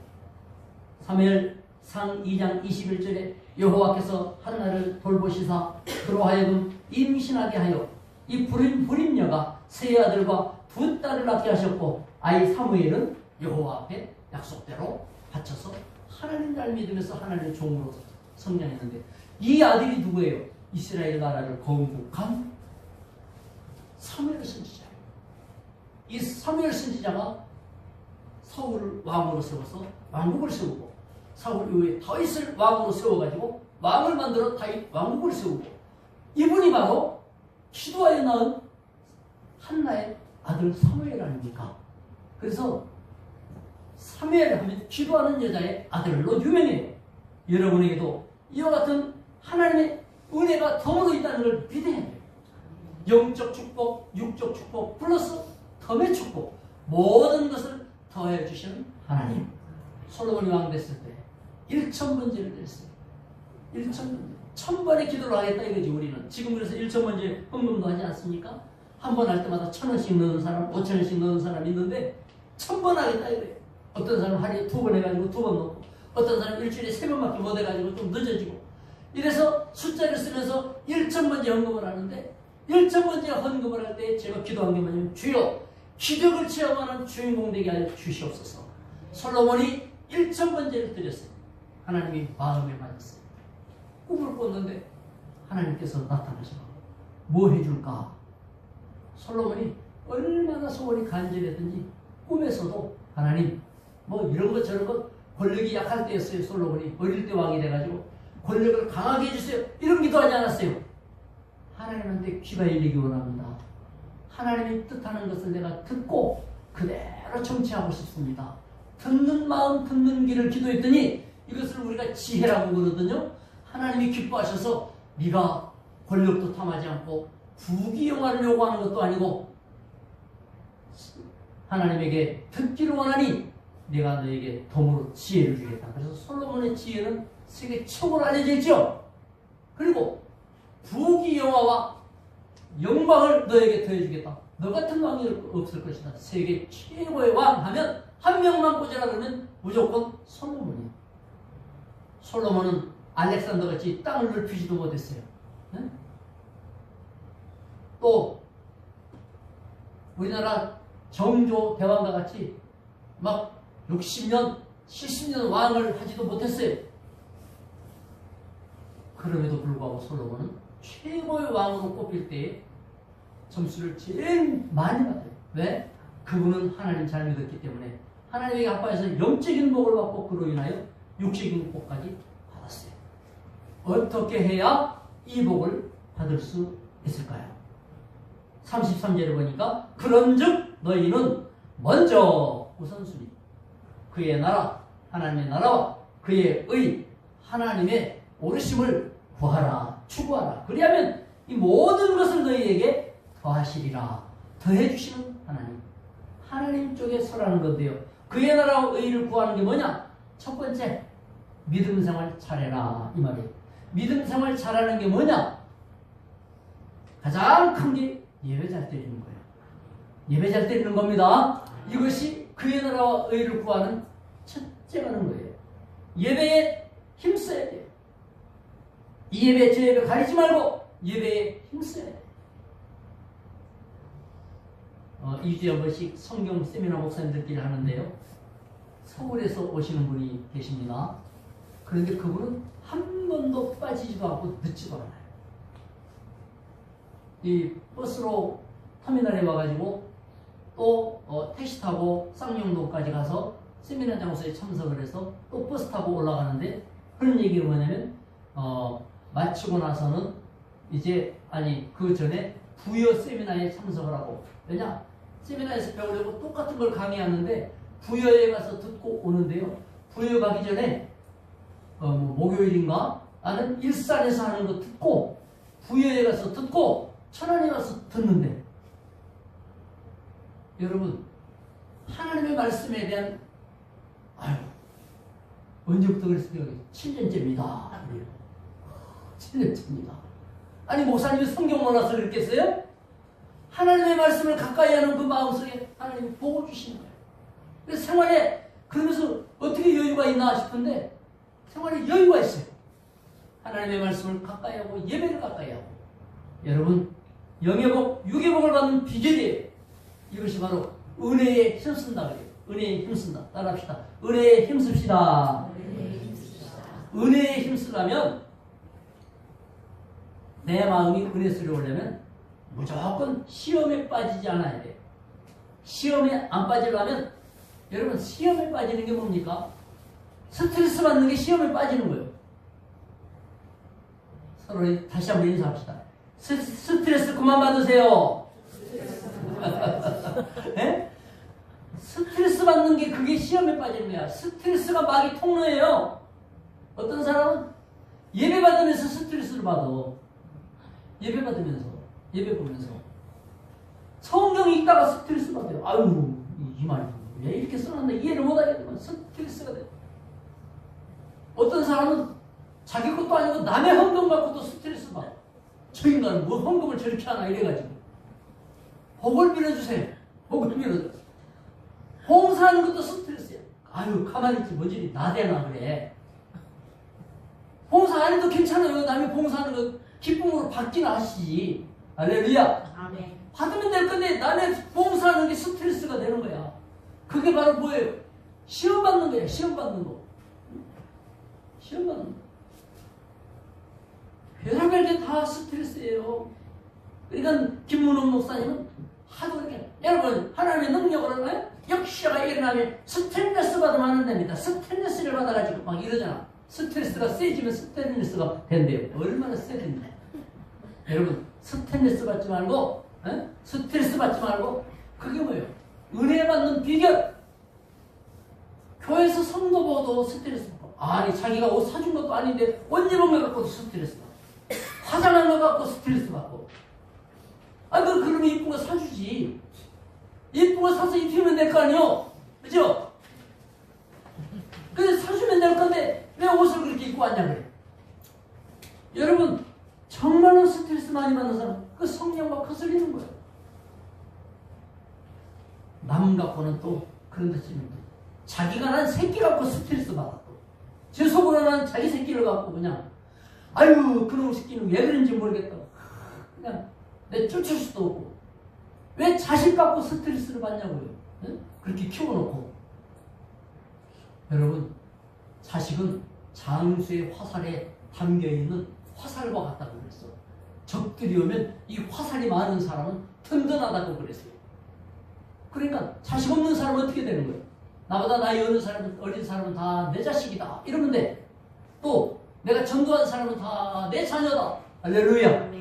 사무엘상 2장 21절에 여호와께서 한나를 돌보시사 그로 하여금 임신하게 하여 이 불임녀가 3아들과 2딸을 낳게 하셨고, 아이 사무엘은 여호와 앞에 약속대로 바쳐서 하나님 잘 믿으면서 하나님의 종으로 성장했는데, 이 아들이 누구예요? 이스라엘 나라를 건국한 사무엘 선지자예요. 이 사무엘 선지자가 사울을 왕으로 세워서 왕국을 세우고, 사울 이후에 다윗을 왕으로 세워가지고 왕을 만들어 다윗 왕국을 세우고, 이분이 바로 기도하여 낳은 한나의 아들 사무엘 아닙니까? 그래서 사무엘 하면 기도하는 여자의 아들로 유명해요. 여러분에게도 이와 같은 하나님의 은혜가 덤으로 있다는 걸 믿어야 돼요. 영적 축복, 육적 축복, 플러스 덤의 축복, 모든 것을 더해 주시는 하나님. 솔로몬이 왕 됐을 때 1,000번제를 드렸어요. 1,000번의 기도를 하겠다 이거지. 우리는 지금 그래서 1,000번제 헌금도 하지 않습니까? 한 번 할 때마다 1,000원씩 넣는 사람, 5,000원씩 넣는 사람 있는데 1,000번 하겠다 이거예요. 어떤 사람 하루에 2번 해가지고 2번 넣고, 어떤 사람 일주일에 3번밖에 못 해가지고 좀 늦어지고, 이래서 숫자를 쓰면서 1,000번째 헌금을 하는데, 1,000번째 헌금을 할 때 제가 기도한 게 뭐냐면, 주여 기적을 체험하는 주인공 되게 하여 주시옵소서. 솔로몬이 1,000번째를 드렸어요. 하나님이 마음에 맞았어요. 꿈을 꿨는데 하나님께서 나타나셔서 뭐 해줄까? 솔로몬이 얼마나 소원이 간절했든지 꿈에서도 하나님 뭐 이런 것 저런 것, 권력이 약할 때였어요. 솔로몬이 어릴 때 왕이 돼가지고 권력을 강하게 해주세요 이런 기도하지 않았어요. 하나님한테 귀가 열리기 원합니다. 하나님이 뜻하는 것을 내가 듣고 그대로 청취하고 싶습니다. 듣는 마음 듣는 길을 기도했더니 이것을 우리가 지혜라고 그러거든요. 하나님이 기뻐하셔서 네가 권력도 탐하지 않고 부귀영화를 요구하는 것도 아니고 하나님에게 듣기를 원하니 내가 너에게 덤으로 지혜를 주겠다. 그래서 솔로몬의 지혜는 세계 최고로 알려져 있죠. 그리고 부귀영화와 영광을 너에게 더해주겠다. 너 같은 왕이 없을 것이다. 세계 최고의 왕 하면 한 명만 꽂으라 그러면 무조건 솔로몬이야. 솔로몬은 알렉산더 같이 땅을 넓히지도 못했어요. 네? 또 우리나라 정조 대왕과 같이 막 60년, 70년 왕을 하지도 못했어요. 그럼에도 불구하고 솔로몬은 최고의 왕으로 꼽힐 때에 점수를 제일 많이 받아요. 왜? 그분은 하나님 잘 믿었기 때문에 하나님에게 아파해서 영적인 복을 받고 그로 인하여 육적인 복까지 받았어요. 어떻게 해야 이 복을 받을 수 있을까요? 33절에 보니까 그런즉 너희는 먼저 우선순위 그의 나라 하나님의 나라와 그의 의 하나님의 오르심을 구하라 추구하라. 그리하면 이 모든 것을 너희에게 더하시리라. 더해주시는 하나님 쪽에 서라는 건데요. 그의 나라와 의를 구하는 게 뭐냐? 첫 번째 믿음 생활 잘해라 이 말이에요. 믿음 생활 잘하는 게 뭐냐? 가장 큰 게 예배 잘 드리는 거예요. 예배 잘 드리는 겁니다. 이것이 그의 나라와 의를 구하는 첫째라는 거예요. 예배에 힘써야 돼요. 이 예배 저 예배 가리지 말고 예배에 힘써야 돼요. 2주에 한 번씩 성경 세미나 목사님들끼리 하는데요. 서울에서 오시는 분이 계십니다. 그런데 그분은 한 번도 빠지지도 않고 늦지도 않아요. 이 버스로 터미널에 와가지고 또 택시 타고 쌍용동까지 가서 세미나 장소에 참석을 해서 또 버스 타고 올라가는데 그런 얘기가 뭐냐면 마치고 나서는 이제 그 전에 부여 세미나에 참석을 하고 왜냐? 세미나에서 배우려고 똑같은 걸 강의하는데 부여에 가서 듣고 오는데요. 부여 가기 전에 목요일인가 나는 일산에서 하는 거 듣고 부여에 가서 듣고 천안에 가서 듣는데 여러분 하나님의 말씀에 대한 언제부터 그랬습니까? 7년째입니다. 7년째입니다. 아니 목사님이 성경 몰라서 그랬겠어요? 하나님의 말씀을 가까이 하는 그 마음속에 하나님이 복을 주시는 거예요. 그래서 생활에 그러면서 어떻게 여유가 있나 싶은데 생활에 여유가 있어요. 하나님의 말씀을 가까이 하고 예배를 가까이 하고 여러분 영의 복, 육의 복을 받는 비결이에요. 이것이 바로 은혜에 힘쓴다 그래요. 은혜에 힘쓴다. 따라합시다. 은혜에 힘씁시다. 은혜에 힘쓰려면 내 마음이 은혜스러우려면 무조건 시험에 빠지지 않아야 돼요. 시험에 안 빠지려면 여러분 시험에 빠지는 게 뭡니까? 스트레스 받는 게 시험에 빠지는 거예요. 서로 다시 한번 인사합시다. 스트레스 그만 받으세요. 네? 스트레스 받는 게 그게 시험에 빠지는 거야. 스트레스가 마귀 통로예요. 어떤 사람은 예배 받으면서 스트레스를 받아. 예배 받으면서 예배 보면서 성경 읽다가 스트레스 받아요. 아유 이 말이 왜 이렇게 써놨나 이해를 못하겠지만 스트레스가 돼. 어떤 사람은 자기 것도 아니고 남의 헌금 갖고도 스트레스 받아. 저 인간은 뭐 헌금을 저렇게 하나 이래가지고 복을 빌어주세요. 복을 빌어주세요. 봉사하는 것도 스트레스야. 아유 가만히 있지 뭐지 나대나 그래. 봉사 안 해도 괜찮아요. 남이 봉사하는 거 기쁨으로 받기는 하시지. 할렐루야. 아멘. 받으면 될 건데 남의 봉사하는 게 스트레스가 되는 거야. 그게 바로 뭐예요? 시험 받는 거야. 시험 받는 거. 시험 받는 거. 별의별 게 다 스트레스예요. 그러니까 김문훈 목사님은 하도 이렇게 여러분 하나님의 능력을 해? 역시가 일어나면 스트레스 받으면 안 됩니다. 스트레스를 받아가지고 막 이러잖아. 스트레스가 세지면 스트레스가 된대요. 얼마나 세진데. 여러분 스트레스 받지 말고 스트레스 받지 말고 그게 뭐예요? 은혜 받는 비결. 교회에서 성도 보도 스트레스 받고 아니 자기가 옷 사준 것도 아닌데 옷 입은 거 갖고도 스트레스 받고 화장한 거 갖고 스트레스 받고 아 그러면 이쁜 거 사주지. 이쁜 거 사서 입히면 될 거 아니요? 그죠? 근데 사주면 될 건데 왜 옷을 그렇게 입고 왔냐 그래. 여러분 정말로 스트레스 많이 받는 사람 그 성령과 거슬리는 거예요. 남 갖고는 또 그런 데쯤인데 자기가 난 새끼 갖고 스트레스 받았고 제 속으로는 자기 새끼를 갖고 그냥 아유 그놈 새끼는 왜 그런지 모르겠다. 그냥 내 쫓을 수도 없고 왜 자식 갖고 스트레스를 받냐고요. 네? 그렇게 키워놓고 여러분 자식은 장수의 화살에 담겨있는 화살과 같다고 그랬어. 적들이 오면 이 화살이 많은 사람은 든든하다고 그랬어요. 그러니까 자식 없는 사람은 어떻게 되는 거예요? 나보다 나이 어린 사람은 다 내 자식이다 이러면 돼. 또 내가 전도한 사람은 다 내 자녀다. 할렐루야.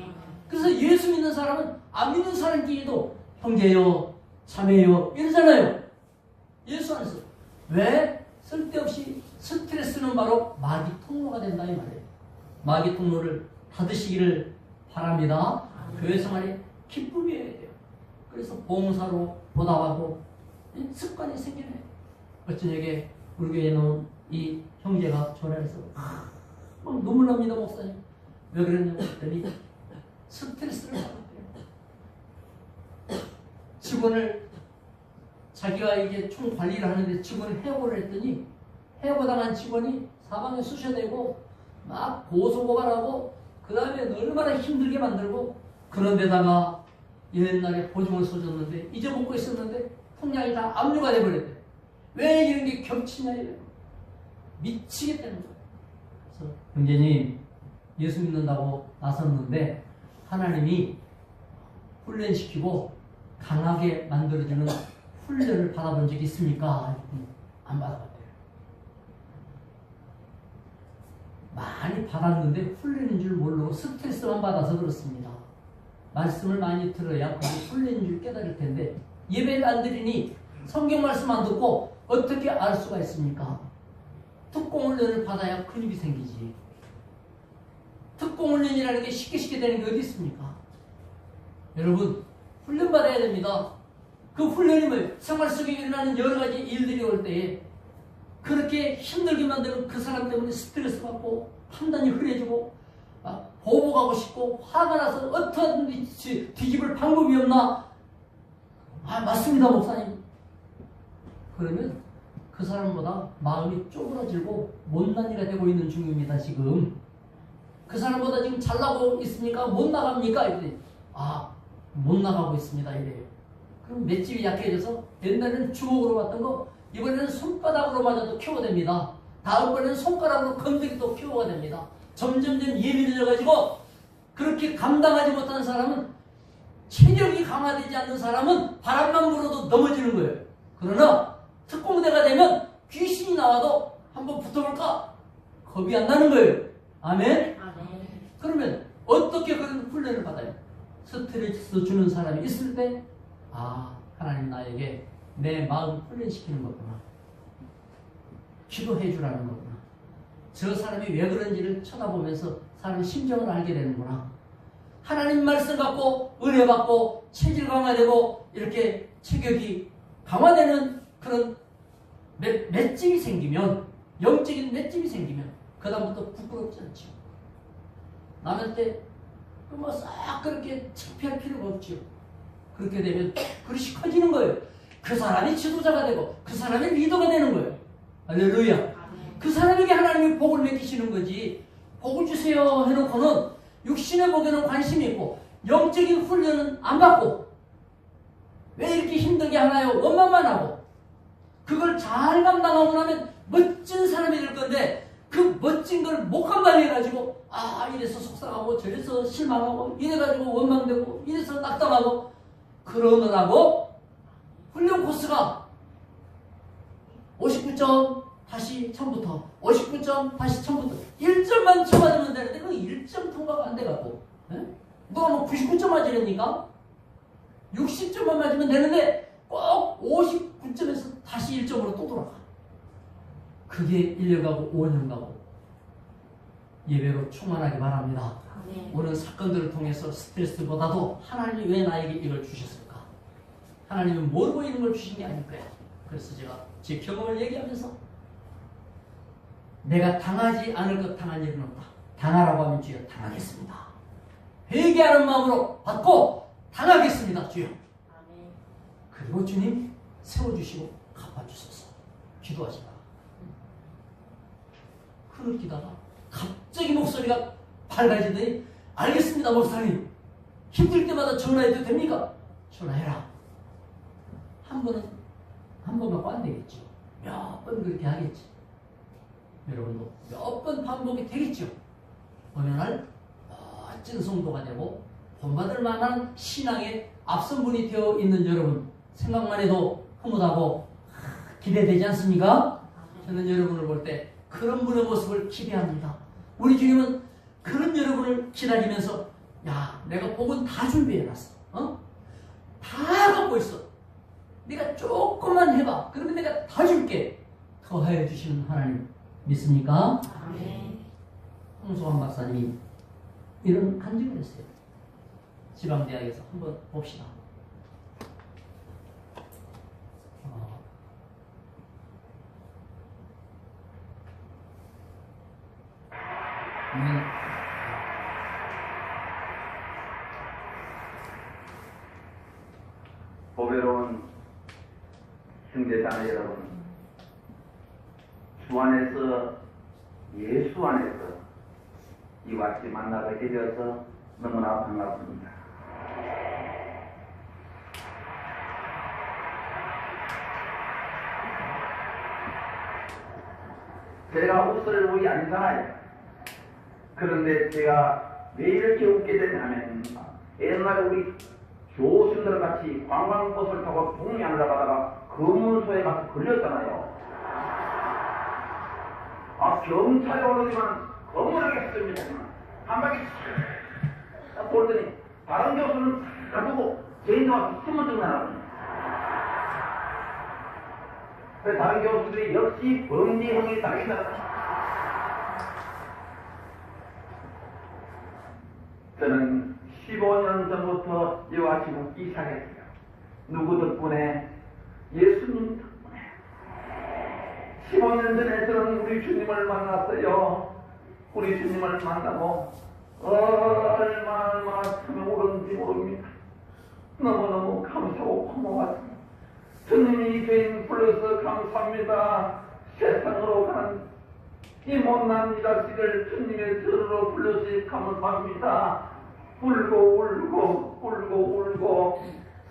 그래서 예수 믿는 사람은 안 믿는 사람끼리도 형제요 자매요 이러잖아요. 예수 안에서. 왜? 쓸데없이 스트레스는 바로 마귀 통로가 된다 이 말이에요. 마귀 통로를 닫으시기를 바랍니다. 교회 생활에 기쁨이어야 돼요. 그래서 봉사로 보답하고 습관이 생기네. 어쩌냐게 우리 교회에 놓은 이 형제가 전화해서 막 눈물 납니다 목사님. 왜 그랬냐고 했더니 스트레스를 받았대요. 직원을 자기가 이게 총 관리를 하는데 직원을 해고를 했더니 해고당한 직원이 사방에 쑤셔대고 막 고소고발하고 그 다음에 얼마나 힘들게 만들고 그런데다가 옛날에 보증을 써줬는데 잊어먹고 있었는데 통장이 다 압류가 돼버렸대. 왜 이런 게 겹치냐 이래요. 미치겠다는 거예요. 그래서 형제님 예수 믿는다고 나섰는데 하나님이 훈련시키고 강하게 만들어주는 훈련을 받아본 적이 있습니까? 안 받아봤대요. 많이 받았는데 훈련인 줄 모르고 스트레스만 받아서 그렇습니다. 말씀을 많이 들어야 그게 훈련인 줄 깨달을 텐데 예배를 안 드리니 성경 말씀 안 듣고 어떻게 알 수가 있습니까? 특공 훈련을 받아야 큰 힘이 생기지. 특공 훈련이라는 게 쉽게 되는 게 어디 있습니까? 여러분 훈련 받아야 됩니다. 그 훈련이 뭐예요? 생활 속에 일어나는 여러 가지 일들이 올 때에 그렇게 힘들게 만드는 그 사람 때문에 스트레스 받고 판단이 흐려지고 보복하고 싶고 화가 나서 어떻게든지 뒤집을 방법이 없나? 맞습니다 목사님. 그러면 그 사람보다 마음이 쪼그라들고 못난 이가 되고 있는 중입니다 지금. 그 사람보다 지금 잘 나가고 있습니까? 못 나갑니까? 이래. 못 나가고 있습니다 이래요. 그럼 맷집이 약해져서 옛날에는 주먹으로 봤던 거 이번에는 손바닥으로 맞아도 큐어됩니다. 다음번에는 손가락으로 건드리도 큐어가 됩니다. 점점 예민해져가지고 그렇게 감당하지 못하는 사람은 체력이 강화되지 않는 사람은 바람만 불어도 넘어지는 거예요. 그러나 특공대가 되면 귀신이 나와도 한번 붙어볼까? 겁이 안 나는 거예요. 아멘? 그러면 어떻게 그런 훈련을 받아요? 스트레스 주는 사람이 있을 때 하나님 나에게 내 마음 훈련시키는 거구나. 기도해 주라는 거구나. 저 사람이 왜 그런지를 쳐다보면서 사람의 심정을 알게 되는구나. 하나님 말씀 갖고 은혜 받고 체질 강화되고 이렇게 체격이 강화되는 그런 맷집이 생기면 영적인 맷집이 생기면 그 다음부터 부끄럽지 않죠. 남한테 싹 그렇게 창피할 필요가 없죠. 그렇게 되면 그릇이 커지는 거예요. 그 사람이 지도자가 되고 그 사람이 리더가 되는 거예요. 할렐루야. 그 사람에게 하나님이 복을 맡기시는 거지. 복을 주세요 해놓고는 육신의 복에는 관심이 있고 영적인 훈련은 안 받고 왜 이렇게 힘들게 하나요? 원망만 하고 그걸 잘 감당하고 나면 멋진 사람이 될 건데 그 멋진 걸 못 감당해가지고 이래서 속상하고 저래서 실망하고 이래가지고 원망되고 이래서 낙담하고 그러느라고 훈련 코스가 59점 다시 처음부터 59점 다시 처음부터 1점만 쳐맞으면 되는데 그 1점 통과가 안 돼갖고 누가 뭐 99점 맞으려니까 60점만 맞으면 되는데 꼭 59점에서 다시 1점으로 또 돌아가. 그게 1년 가고 5년 가고 예배로 충만하기 바랍니다. 네. 오늘 사건들을 통해서 스트레스보다도 하나님이 왜 나에게 이걸 주셨을까? 하나님은 모르고 이런 걸 주신 게 아닐 거야. 그래서 제가 제 경험을 얘기하면서 내가 당하지 않을 것 당한 일은 없다. 당하라고 하면 주여 당하겠습니다. 회개하는 마음으로 받고 당하겠습니다. 주여. 아멘. 그리고 주님 세워주시고 갚아주소서. 기도하시다. 그러기다가 갑자기 목소리가 밝아지더니 알겠습니다 목사님. 힘들 때마다 전화해도 됩니까? 전화해라. 한 번 갖고 안 되겠죠. 몇 번 그렇게 하겠지. 여러분도 몇 번 반복이 되겠죠. 어느 날 멋진 성도가 되고 본받을 만한 신앙의 앞선 분이 되어 있는 여러분 생각만 해도 흐뭇하고 기대되지 않습니까? 저는 여러분을 볼 때 그런 분의 모습을 기대합니다. 우리 주님은 그런 여러분을 기다리면서 야 내가 복은 다 준비해놨어. 다 갖고 있어. 네가 조금만 해봐. 그러면 내가 다 줄게. 더하여 주시는 하나님 믿습니까? 아멘. 홍소환 박사님이 이런 간증을 했어요. 지방대학에서 한번 봅시다. 보배로운 형제자매 여러분, 주 안에서 예수 안에서 이와 같이 만나게 되어서 너무나 반갑습니다. 제가 웃을 일이 아니잖아요. 그런데 제가 왜 이렇게 웃게 되냐면 옛날에 우리 교수님들 같이 관광버스를 타고 동해안으로 가다가 검문소에 가서 걸렸잖아요. 경찰이 오르지만 검문하겠습니다. 한 바퀴 싹 돌더니 다른 교수는 가지고 저희들 와서 신분증 나가거든요. 그래서 다른 교수들이 역시 범죄형이 당했다. 저는 15년 전부터 이와 같이 웃기 시작했어요. 누구 덕분에? 예수님 덕분에. 15년 전에 저는 우리 주님을 만났어요. 우리 주님을 만나고 얼마나 틈에 오른지 모릅니다. 너무너무 감사하고 고마웠습니다. 주님이 죄인 불러서 감사합니다. 세상으로 가는 이 못난 이 자식을 주님의 들으러 불러서 감사합니다. 울고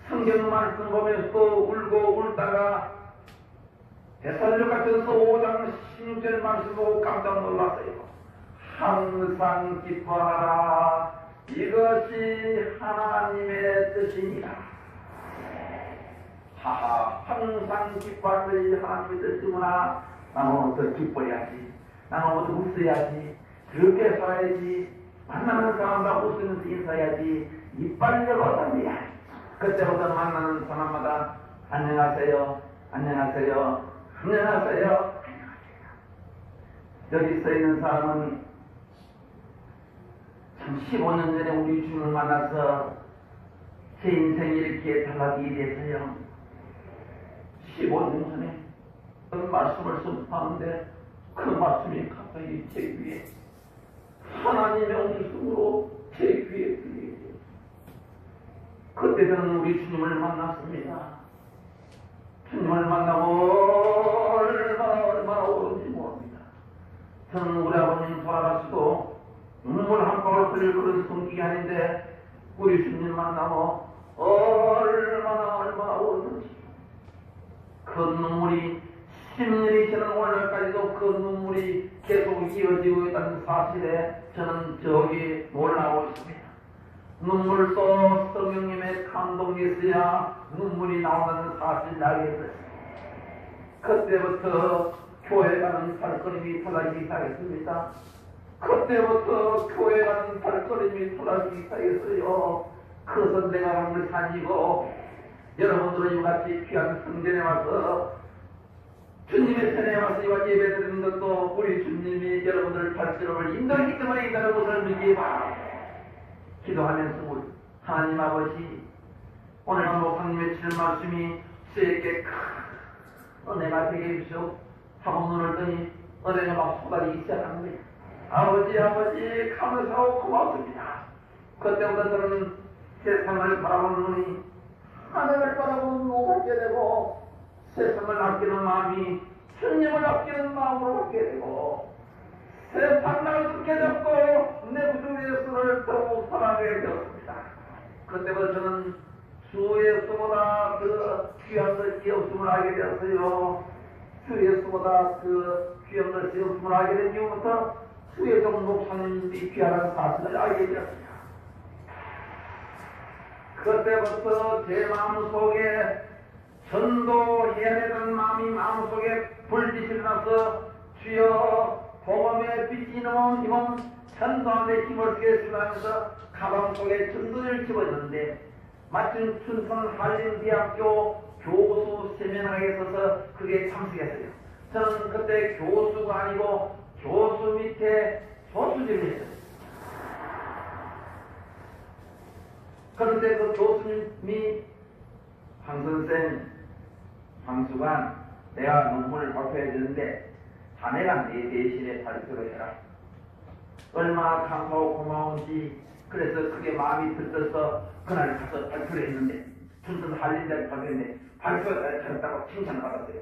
성경 말씀 보면서 또 울고 울다가 데살로니가전서 5장 16절 말씀 보고 깜짝 놀랐어요. 항상 기뻐하라. 이것이 하나님의 뜻이니라. 항상 기뻐하는 것이 하나님의 뜻이구나. 나는 오늘 더 기뻐해야지. 나는 오늘 웃어야지. 그렇게 살아야지. 만나는 사람과 웃으면서 인사해야지. 이빨 열어다니야. 그때부터 만나는 사람마다 안녕하세요. 안녕하세요. 안녕하세요. 여기 서 있는 사람은 참 15년 전에 우리 주님을 만나서 제 인생이 이렇게 달라지게 됐어요. 15년 전에 그 말씀을 선포하는데 그 말씀이 갑자기 제 귀에 하나님의 음성으로 제 귀에 들리게 돼요. 그때 저는 우리 주님을 만났습니다. 주님을 만나고 얼마나 오른지 모릅니다. 저는 우리 아버님 돌아가시고 눈물 한 방울 흘릴 그런 성격이 아닌데 우리 주님 만나고 얼마나 오르는지 그 눈물이 10년이 지난 오늘까지도 그 눈물이 계속 이어지고 있다는 사실에 저는 저기 놀라고 있습니다. 눈물도 성령님의 감동이 있어야 눈물이 나오는 사실을 알게 됐습니다. 그때부터 교회 가는 발걸음이 달라지기 시작했습니다. 그때부터 교회 가는 발걸음이 달라지기 시작했어요. 그것은 내가 한 것이 아니고 여러분들은 이같이 귀한 성전에 와서 주님의 편에 와서 이와 예배 드리는 것도 우리 주님이 여러분들 발걸음을 인도했기 때문에 이다는 것을 믿기 바랍니다. 기도하면서 우리 하나님 아버지, 오늘 목사님의 주신 말씀이 저에게 큰 은혜가 되게 해주시오 하고 눈을 뜨니 은혜가 막 쏟아지기 시작합니다. 아버지 감사하고 고맙습니다. 그때부터 저는 세상을 바라보는 눈이 하늘을 바라보는 눈을 갖게 되고 세상을 아끼는 마음이 주님을 아끼는 마음으로 갖게 되고 세상을 듣게 됐고 내 구주 예수를 더욱 사랑하게 되었습니다. 그때부터 저는 주 예수보다 그 귀한 것이 없음을 알게 되었어요. 주 예수보다 그 귀한 것이 없음을 알게 된 이후부터 주예종 목사님이 귀하다는 사실을 알게 되었습니다. 그때부터 제 마음속에 전도해야 되는 마음이 마음속에 불빛이 나서 주여 복음의 빛이 넘은 힘은 전도하는 힘을 쓰겠습니다 하면서 가방 속에 전도를 집어넣는데 마침 춘천 한림대학교 교수 세미나에 있어서 그게 참석했어요. 저는 그때 교수가 아니고 교수 밑에 조수직을 했어요. 그런데 그 교수님이 황선생, 황수관, 내가 논문을 발표해야 되는데 자네가 내 대신에 발표를 해라. 얼마나 감사하고 고마운지. 그래서 그게 마음이 들떠서 그날 가서 발표를 했는데 춘천 한림대학교 발표했는데 발표를 잘했다고 칭찬을 받았어요.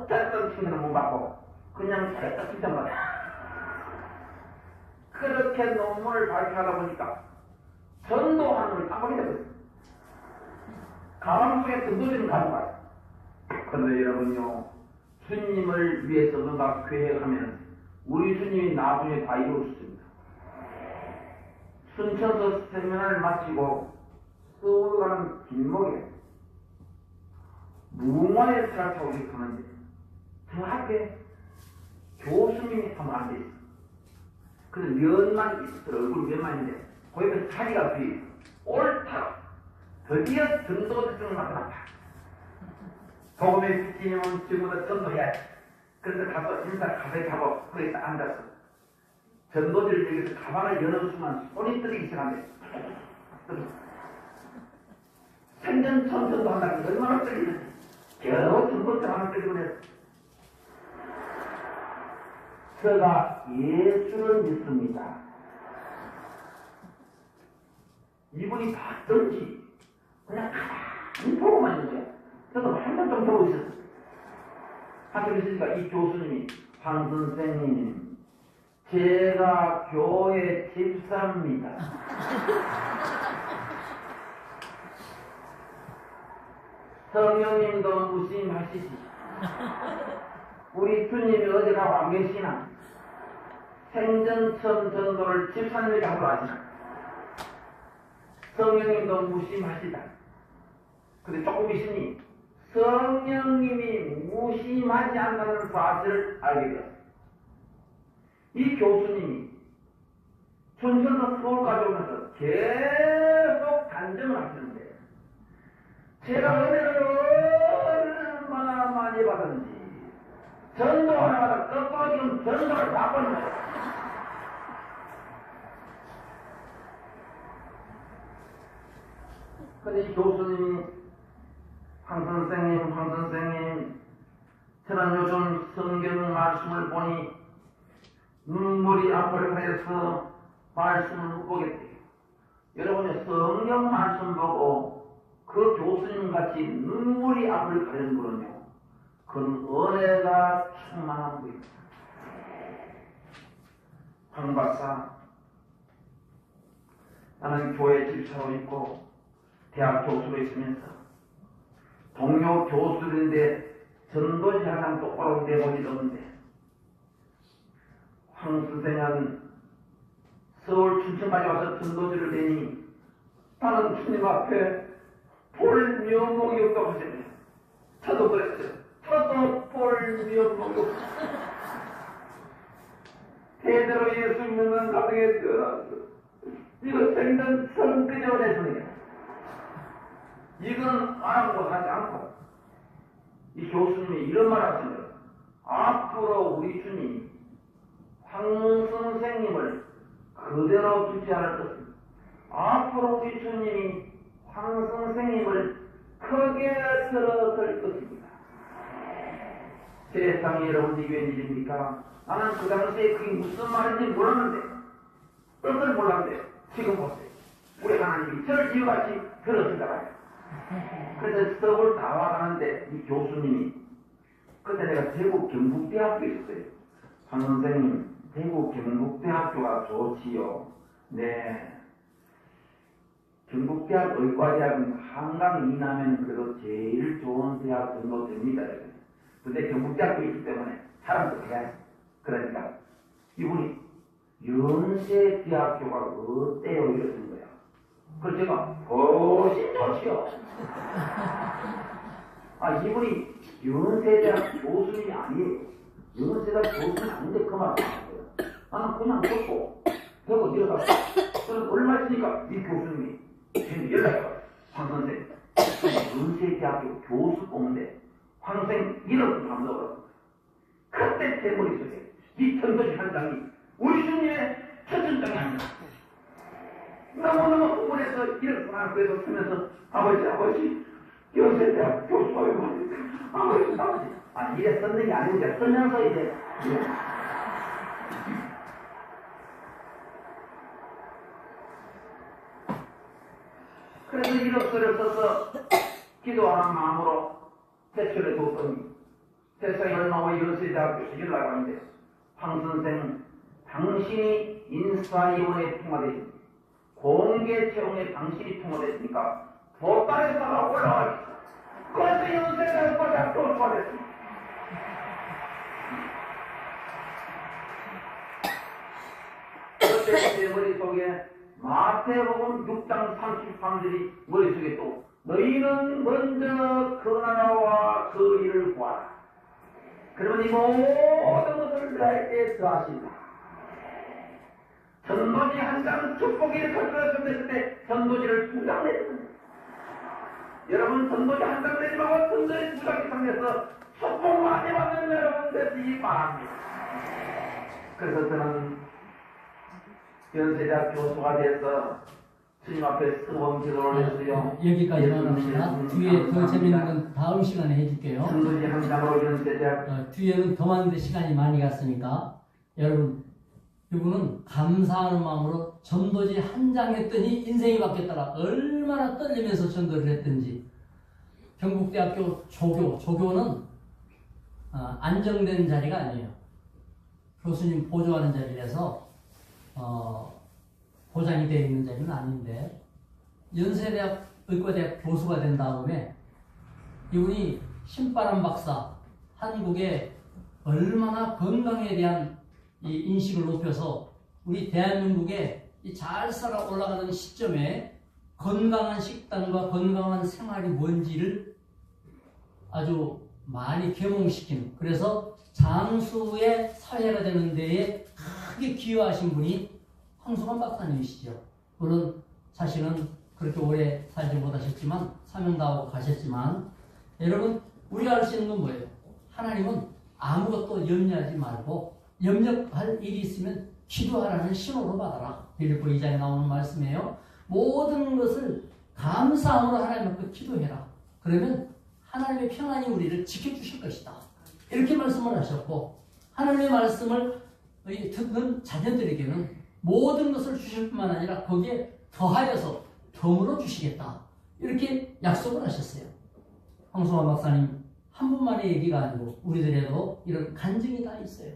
잘했다는 칭찬을 못 받고 그냥 잘했다 칭찬을 받았어요. 그렇게 논문을 발표하다 보니까 전도하는 걸 깜빡이 잡았어요. 가방 속에 전도지는 가져가요. 그런데 여러분요, 주님을 위해서 뭔가 계획하면 우리 주님이 나중에 다 이룰 수 있습니다. 순천서 세미나를 마치고 서울 가는 길목에 무궁화의 차를 타고 이렇게 가는데 저 앞에 교수님이 한번 앉아있어요. 그래서 면만 있어요. 얼굴 면만 있는데 거기서 자리가 비어요. 옳다. 드디어 전도대통령 나타났다. 복음의 빛이면 지금부터 전도해야지. 그래서 가서 인사 가까이 하고 거기서 앉았어. 전도지를 여기서 가방을 여는 순간 손이 떨리기 시작한대. 생전 처음 전도한다는 게 얼마나 떨리는지. 겨우 전도지 하나 떨리고 그랬어. 제가 예수를 믿습니다. 이분이 봤던지 그냥 가만히 보고만 있는 거야. 저도 한참 좀 보고 있었어요. 한참 있으니까 이 교수님이 황 선생님, 제가 교회 집사입니다. 성령님도 무심하시지. 우리 주님이 어디 가고 안 계시나? 생전 처음 전도를 집사님에게 하고 하시나? 성령님도 무심하시다. 근데 조금 있으니 성령님이 무심하지 않다는 사실을 알게 되었어요. 이 교수님이 춘천에서 서울까지 오면서 계속 간증을 하시는데 제가 은혜를 얼마나 많이 받았는지 전도 하나마다 끝까지 전도를 다 받는 거예요. 근데 이 교수님이 황 선생님, 저는 요즘 성경 말씀을 보니 눈물이 앞을 가려서 말씀을 못 보겠대요. 여러분이 성경 말씀 보고 그 교수님 같이 눈물이 앞을 가리는 분은요, 그건 은혜가 충만한 분입니다. 황 박사, 나는 교회 집사로 있고 대학 교수로 있으면서 동료 교수인데 전도지 하나 똑바로 내본 일 없는데 황 선생은 서울 춘천까지 와서 전도지를 내니 나는 주님 앞에 볼 면목이 없다고 하셨네요. 저도 그랬어요. 저도 볼 면목이 없어요. 대대로 예수 믿는 가정에 태어났어. 이거 생전 성근여의 소리야. 이건 아무것도 하지 않고 이 교수님이 이런 말 하시네요. 앞으로 우리 주님이 황 선생님을 그대로 두지 않을 것입니다. 앞으로 우리 주님이 황 선생님을 크게 들어설 것입니다. 세상에 여러분들이 웬일입니까? 나는 그 당시에 그게 무슨 말인지 몰랐는데, 뜻을 몰랐는데, 지금 보세요. 우리 하나님이 저를 이유같이 들어준다고요. 그래서 수업을 다 와가는데, 이 교수님이, 그때 내가 대구 경북대학교에 있었어요. 황 선생님, 대구 경북대학교가 좋지요. 네. 경북대학 의과대학은 한강 이남에는 그래도 제일 좋은 대학 정도 됩니다. 근데 경북대학교 있기 때문에 사람도 해야 그러니까 이분이 연세대학교가 어때요? 이러는 거야. 그래서 제가 훨씬 좋지요. 이분이 연세대학 교수님이 아니에요. 연세대학 교수는 아닌데 그 말을 하는 거예요. 나는 그냥 듣고 대고 내려가서 저는 얼마 있으니까 이 교수님이 지금 연락이 와요. 황 선생 연세대학교 교수 뽑는데 황 선생 이름 한번 넣어봤습니다. 그때 제 머릿속에 이 전도지 한 장이 우리 주님의 첫 전장이 아닙니다. 너무너무 흥분해서 이름 하나 그래서 쓰면서 아버지 연세대학 교수가 왜 아버지 이래 썼는 게 아니고 이제 쓰면서 이제 그래서 이력서를 써서 기도하는 마음으로 제출해 뒀더니 세상에 얼마나 연세대학교에서 연락이 왔는데 황 선생 당신이 인사위원회에 통과되십니다. 공개 채용에 당신이 통과됐으니까 보따리사가 올라와 있어. 그래서 연세대학교에 통과됐습니다. 그때 제 머릿속에 마태복음 6장 33절이 머릿속에 또 너희는 먼저 그 나라와 그 일을 구하라. 그러면 이 모든 것을 너에게 더하신다. 전도지 한 장 축복이 설정했을 때 전도지를 2장 냈습니다. 여러분 전도지 한 장 내지 말고 전도지 2장 이상 내서 축복 많이 받는 여러분 되시기 바랍니다. 그래서 저는 연세대학 교수가 돼서 주님 앞에 뜨거운 기도를 했어요. 여기까지만 합니다. 뒤에 더 재밌는 건 다음 시간에 해줄게요. 전도지 한 장으로 연세대학 뒤에는 더 많은데 시간이 많이 갔으니까 여러분 이분은 감사하는 마음으로 전도지 한 장 했더니 인생이 바뀌었다가 얼마나 떨리면서 전도를 했든지 경북대학교 조교는 안정된 자리가 아니에요. 교수님 보조하는 자리라서 보장이 되어 있는 자리는 아닌데 연세대학 의과대학 교수가 된 다음에 이분이 신바람 박사 한국의 얼마나 건강에 대한 이 인식을 높여서 우리 대한민국에 이 잘 살아 올라가는 시점에 건강한 식단과 건강한 생활이 뭔지를 아주 많이 계몽시킨, 그래서 장수의 사회가 되는 데에 크게 기여하신 분이 황수관 박사님이시죠. 물론 자신은 그렇게 오래 살지 못하셨지만 사명다하고 가셨지만 여러분 우리가 알 수 있는 건 뭐예요? 하나님은 아무것도 염려하지 말고 염려할 일이 있으면 기도하라는 신호로 받아라. 빌립보 2장에 나오는 말씀이에요. 모든 것을 감사함으로 하나님 앞에 기도해라. 그러면 하나님의 평안이 우리를 지켜주실 것이다. 이렇게 말씀을 하셨고 하나님의 말씀을 듣는 자녀들에게는 모든 것을 주실 뿐만 아니라 거기에 더하여서 덤으로 주시겠다. 이렇게 약속을 하셨어요. 황수환 박사님 한 분만의 얘기가 아니고 우리들에도 이런 간증이 다 있어요.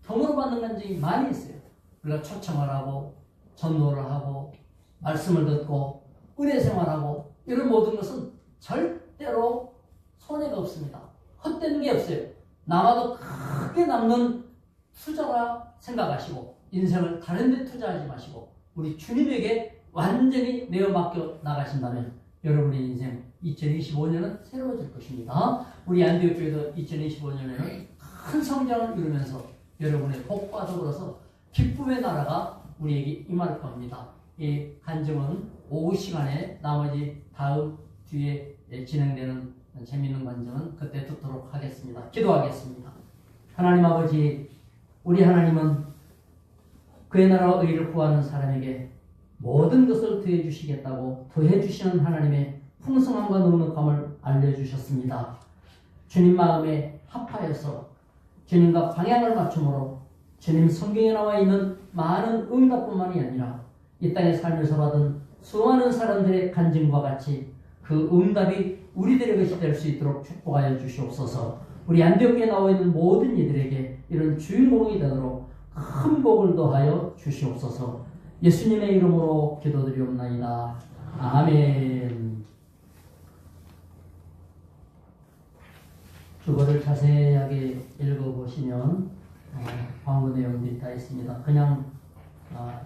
덤으로 받는 간증이 많이 있어요. 우리가 초청을 하고 전도를 하고 말씀을 듣고 은혜 생활하고 이런 모든 것은 절대로 손해가 없습니다. 헛되는 게 없어요. 남아도 크게 남는 투자라 생각하시고 인생을 다른 데 투자하지 마시고 우리 주님에게 완전히 내어 맡겨 나가신다면 여러분의 인생 2025년은 새로워질 것입니다. 우리 안디옥교회도 2025년에는 큰 성장을 이루면서 여러분의 복과 더불어서 기쁨의 나라가 우리에게 임할 겁니다. 이 간증은 오후 시간에 나머지 다음 뒤에 진행되는 재미있는 간증은 그때 듣도록 하겠습니다. 기도하겠습니다. 하나님 아버지, 우리 하나님은 그의 나라 의를 구하는 사람에게 모든 것을 더해 주시겠다고 더해 주시는 하나님의 풍성함과 넉넉함을 알려주셨습니다. 주님 마음에 합하여서 주님과 방향을 맞춤으로 주님 성경에 나와 있는 많은 응답뿐만이 아니라 이 땅의 삶에서 받은 수많은 사람들의 간증과 같이 그 응답이 우리들의 것이 될 수 있도록 축복하여 주시옵소서. 우리 안디옥에 나와 있는 모든 이들에게 이런 주인공이 되도록 큰 복을 더하여 주시옵소서. 예수님의 이름으로 기도드리옵나이다. 아멘. 주거를 자세하게 읽어보시면 광고 내용들이 다 있습니다. 그냥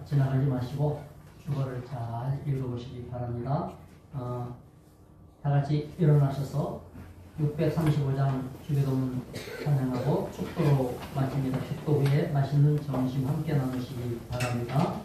지나가지 마시고 주거를 잘 읽어보시기 바랍니다. 다 같이 일어나셔서 635장 주기도문 찬양하고 축도로 마칩니다. 축도 후에 맛있는 점심 함께 나누시기 바랍니다.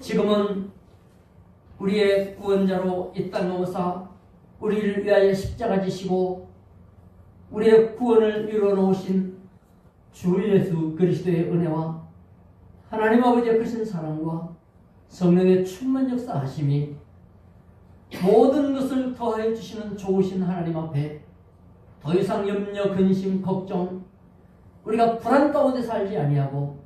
지금은 우리의 구원자로 이 땅에 오사 우리를 위하여 십자가 지시고 우리의 구원을 이루어 놓으신 주 예수 그리스도의 은혜와 하나님 아버지의 크신 사랑과 성령의 충만 역사하심이 모든 것을 더하여 주시는 좋으신 하나님 앞에 더 이상 염려, 근심, 걱정 우리가 불안 가운데 살지 아니하고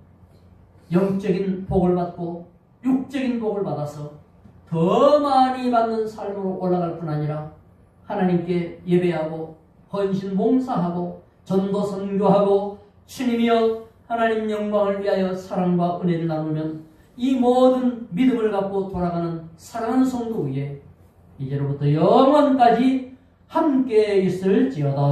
영적인 복을 받고 육적인 복을 받아서 더 많이 받는 삶으로 올라갈 뿐 아니라 하나님께 예배하고 헌신 봉사하고 전도 선교하고 주님이여 하나님 영광을 위하여 사랑과 은혜를 나누면 이 모든 믿음을 갖고 돌아가는 사랑하는 성도 위에 이제로부터 영원까지 함께 있을지어다.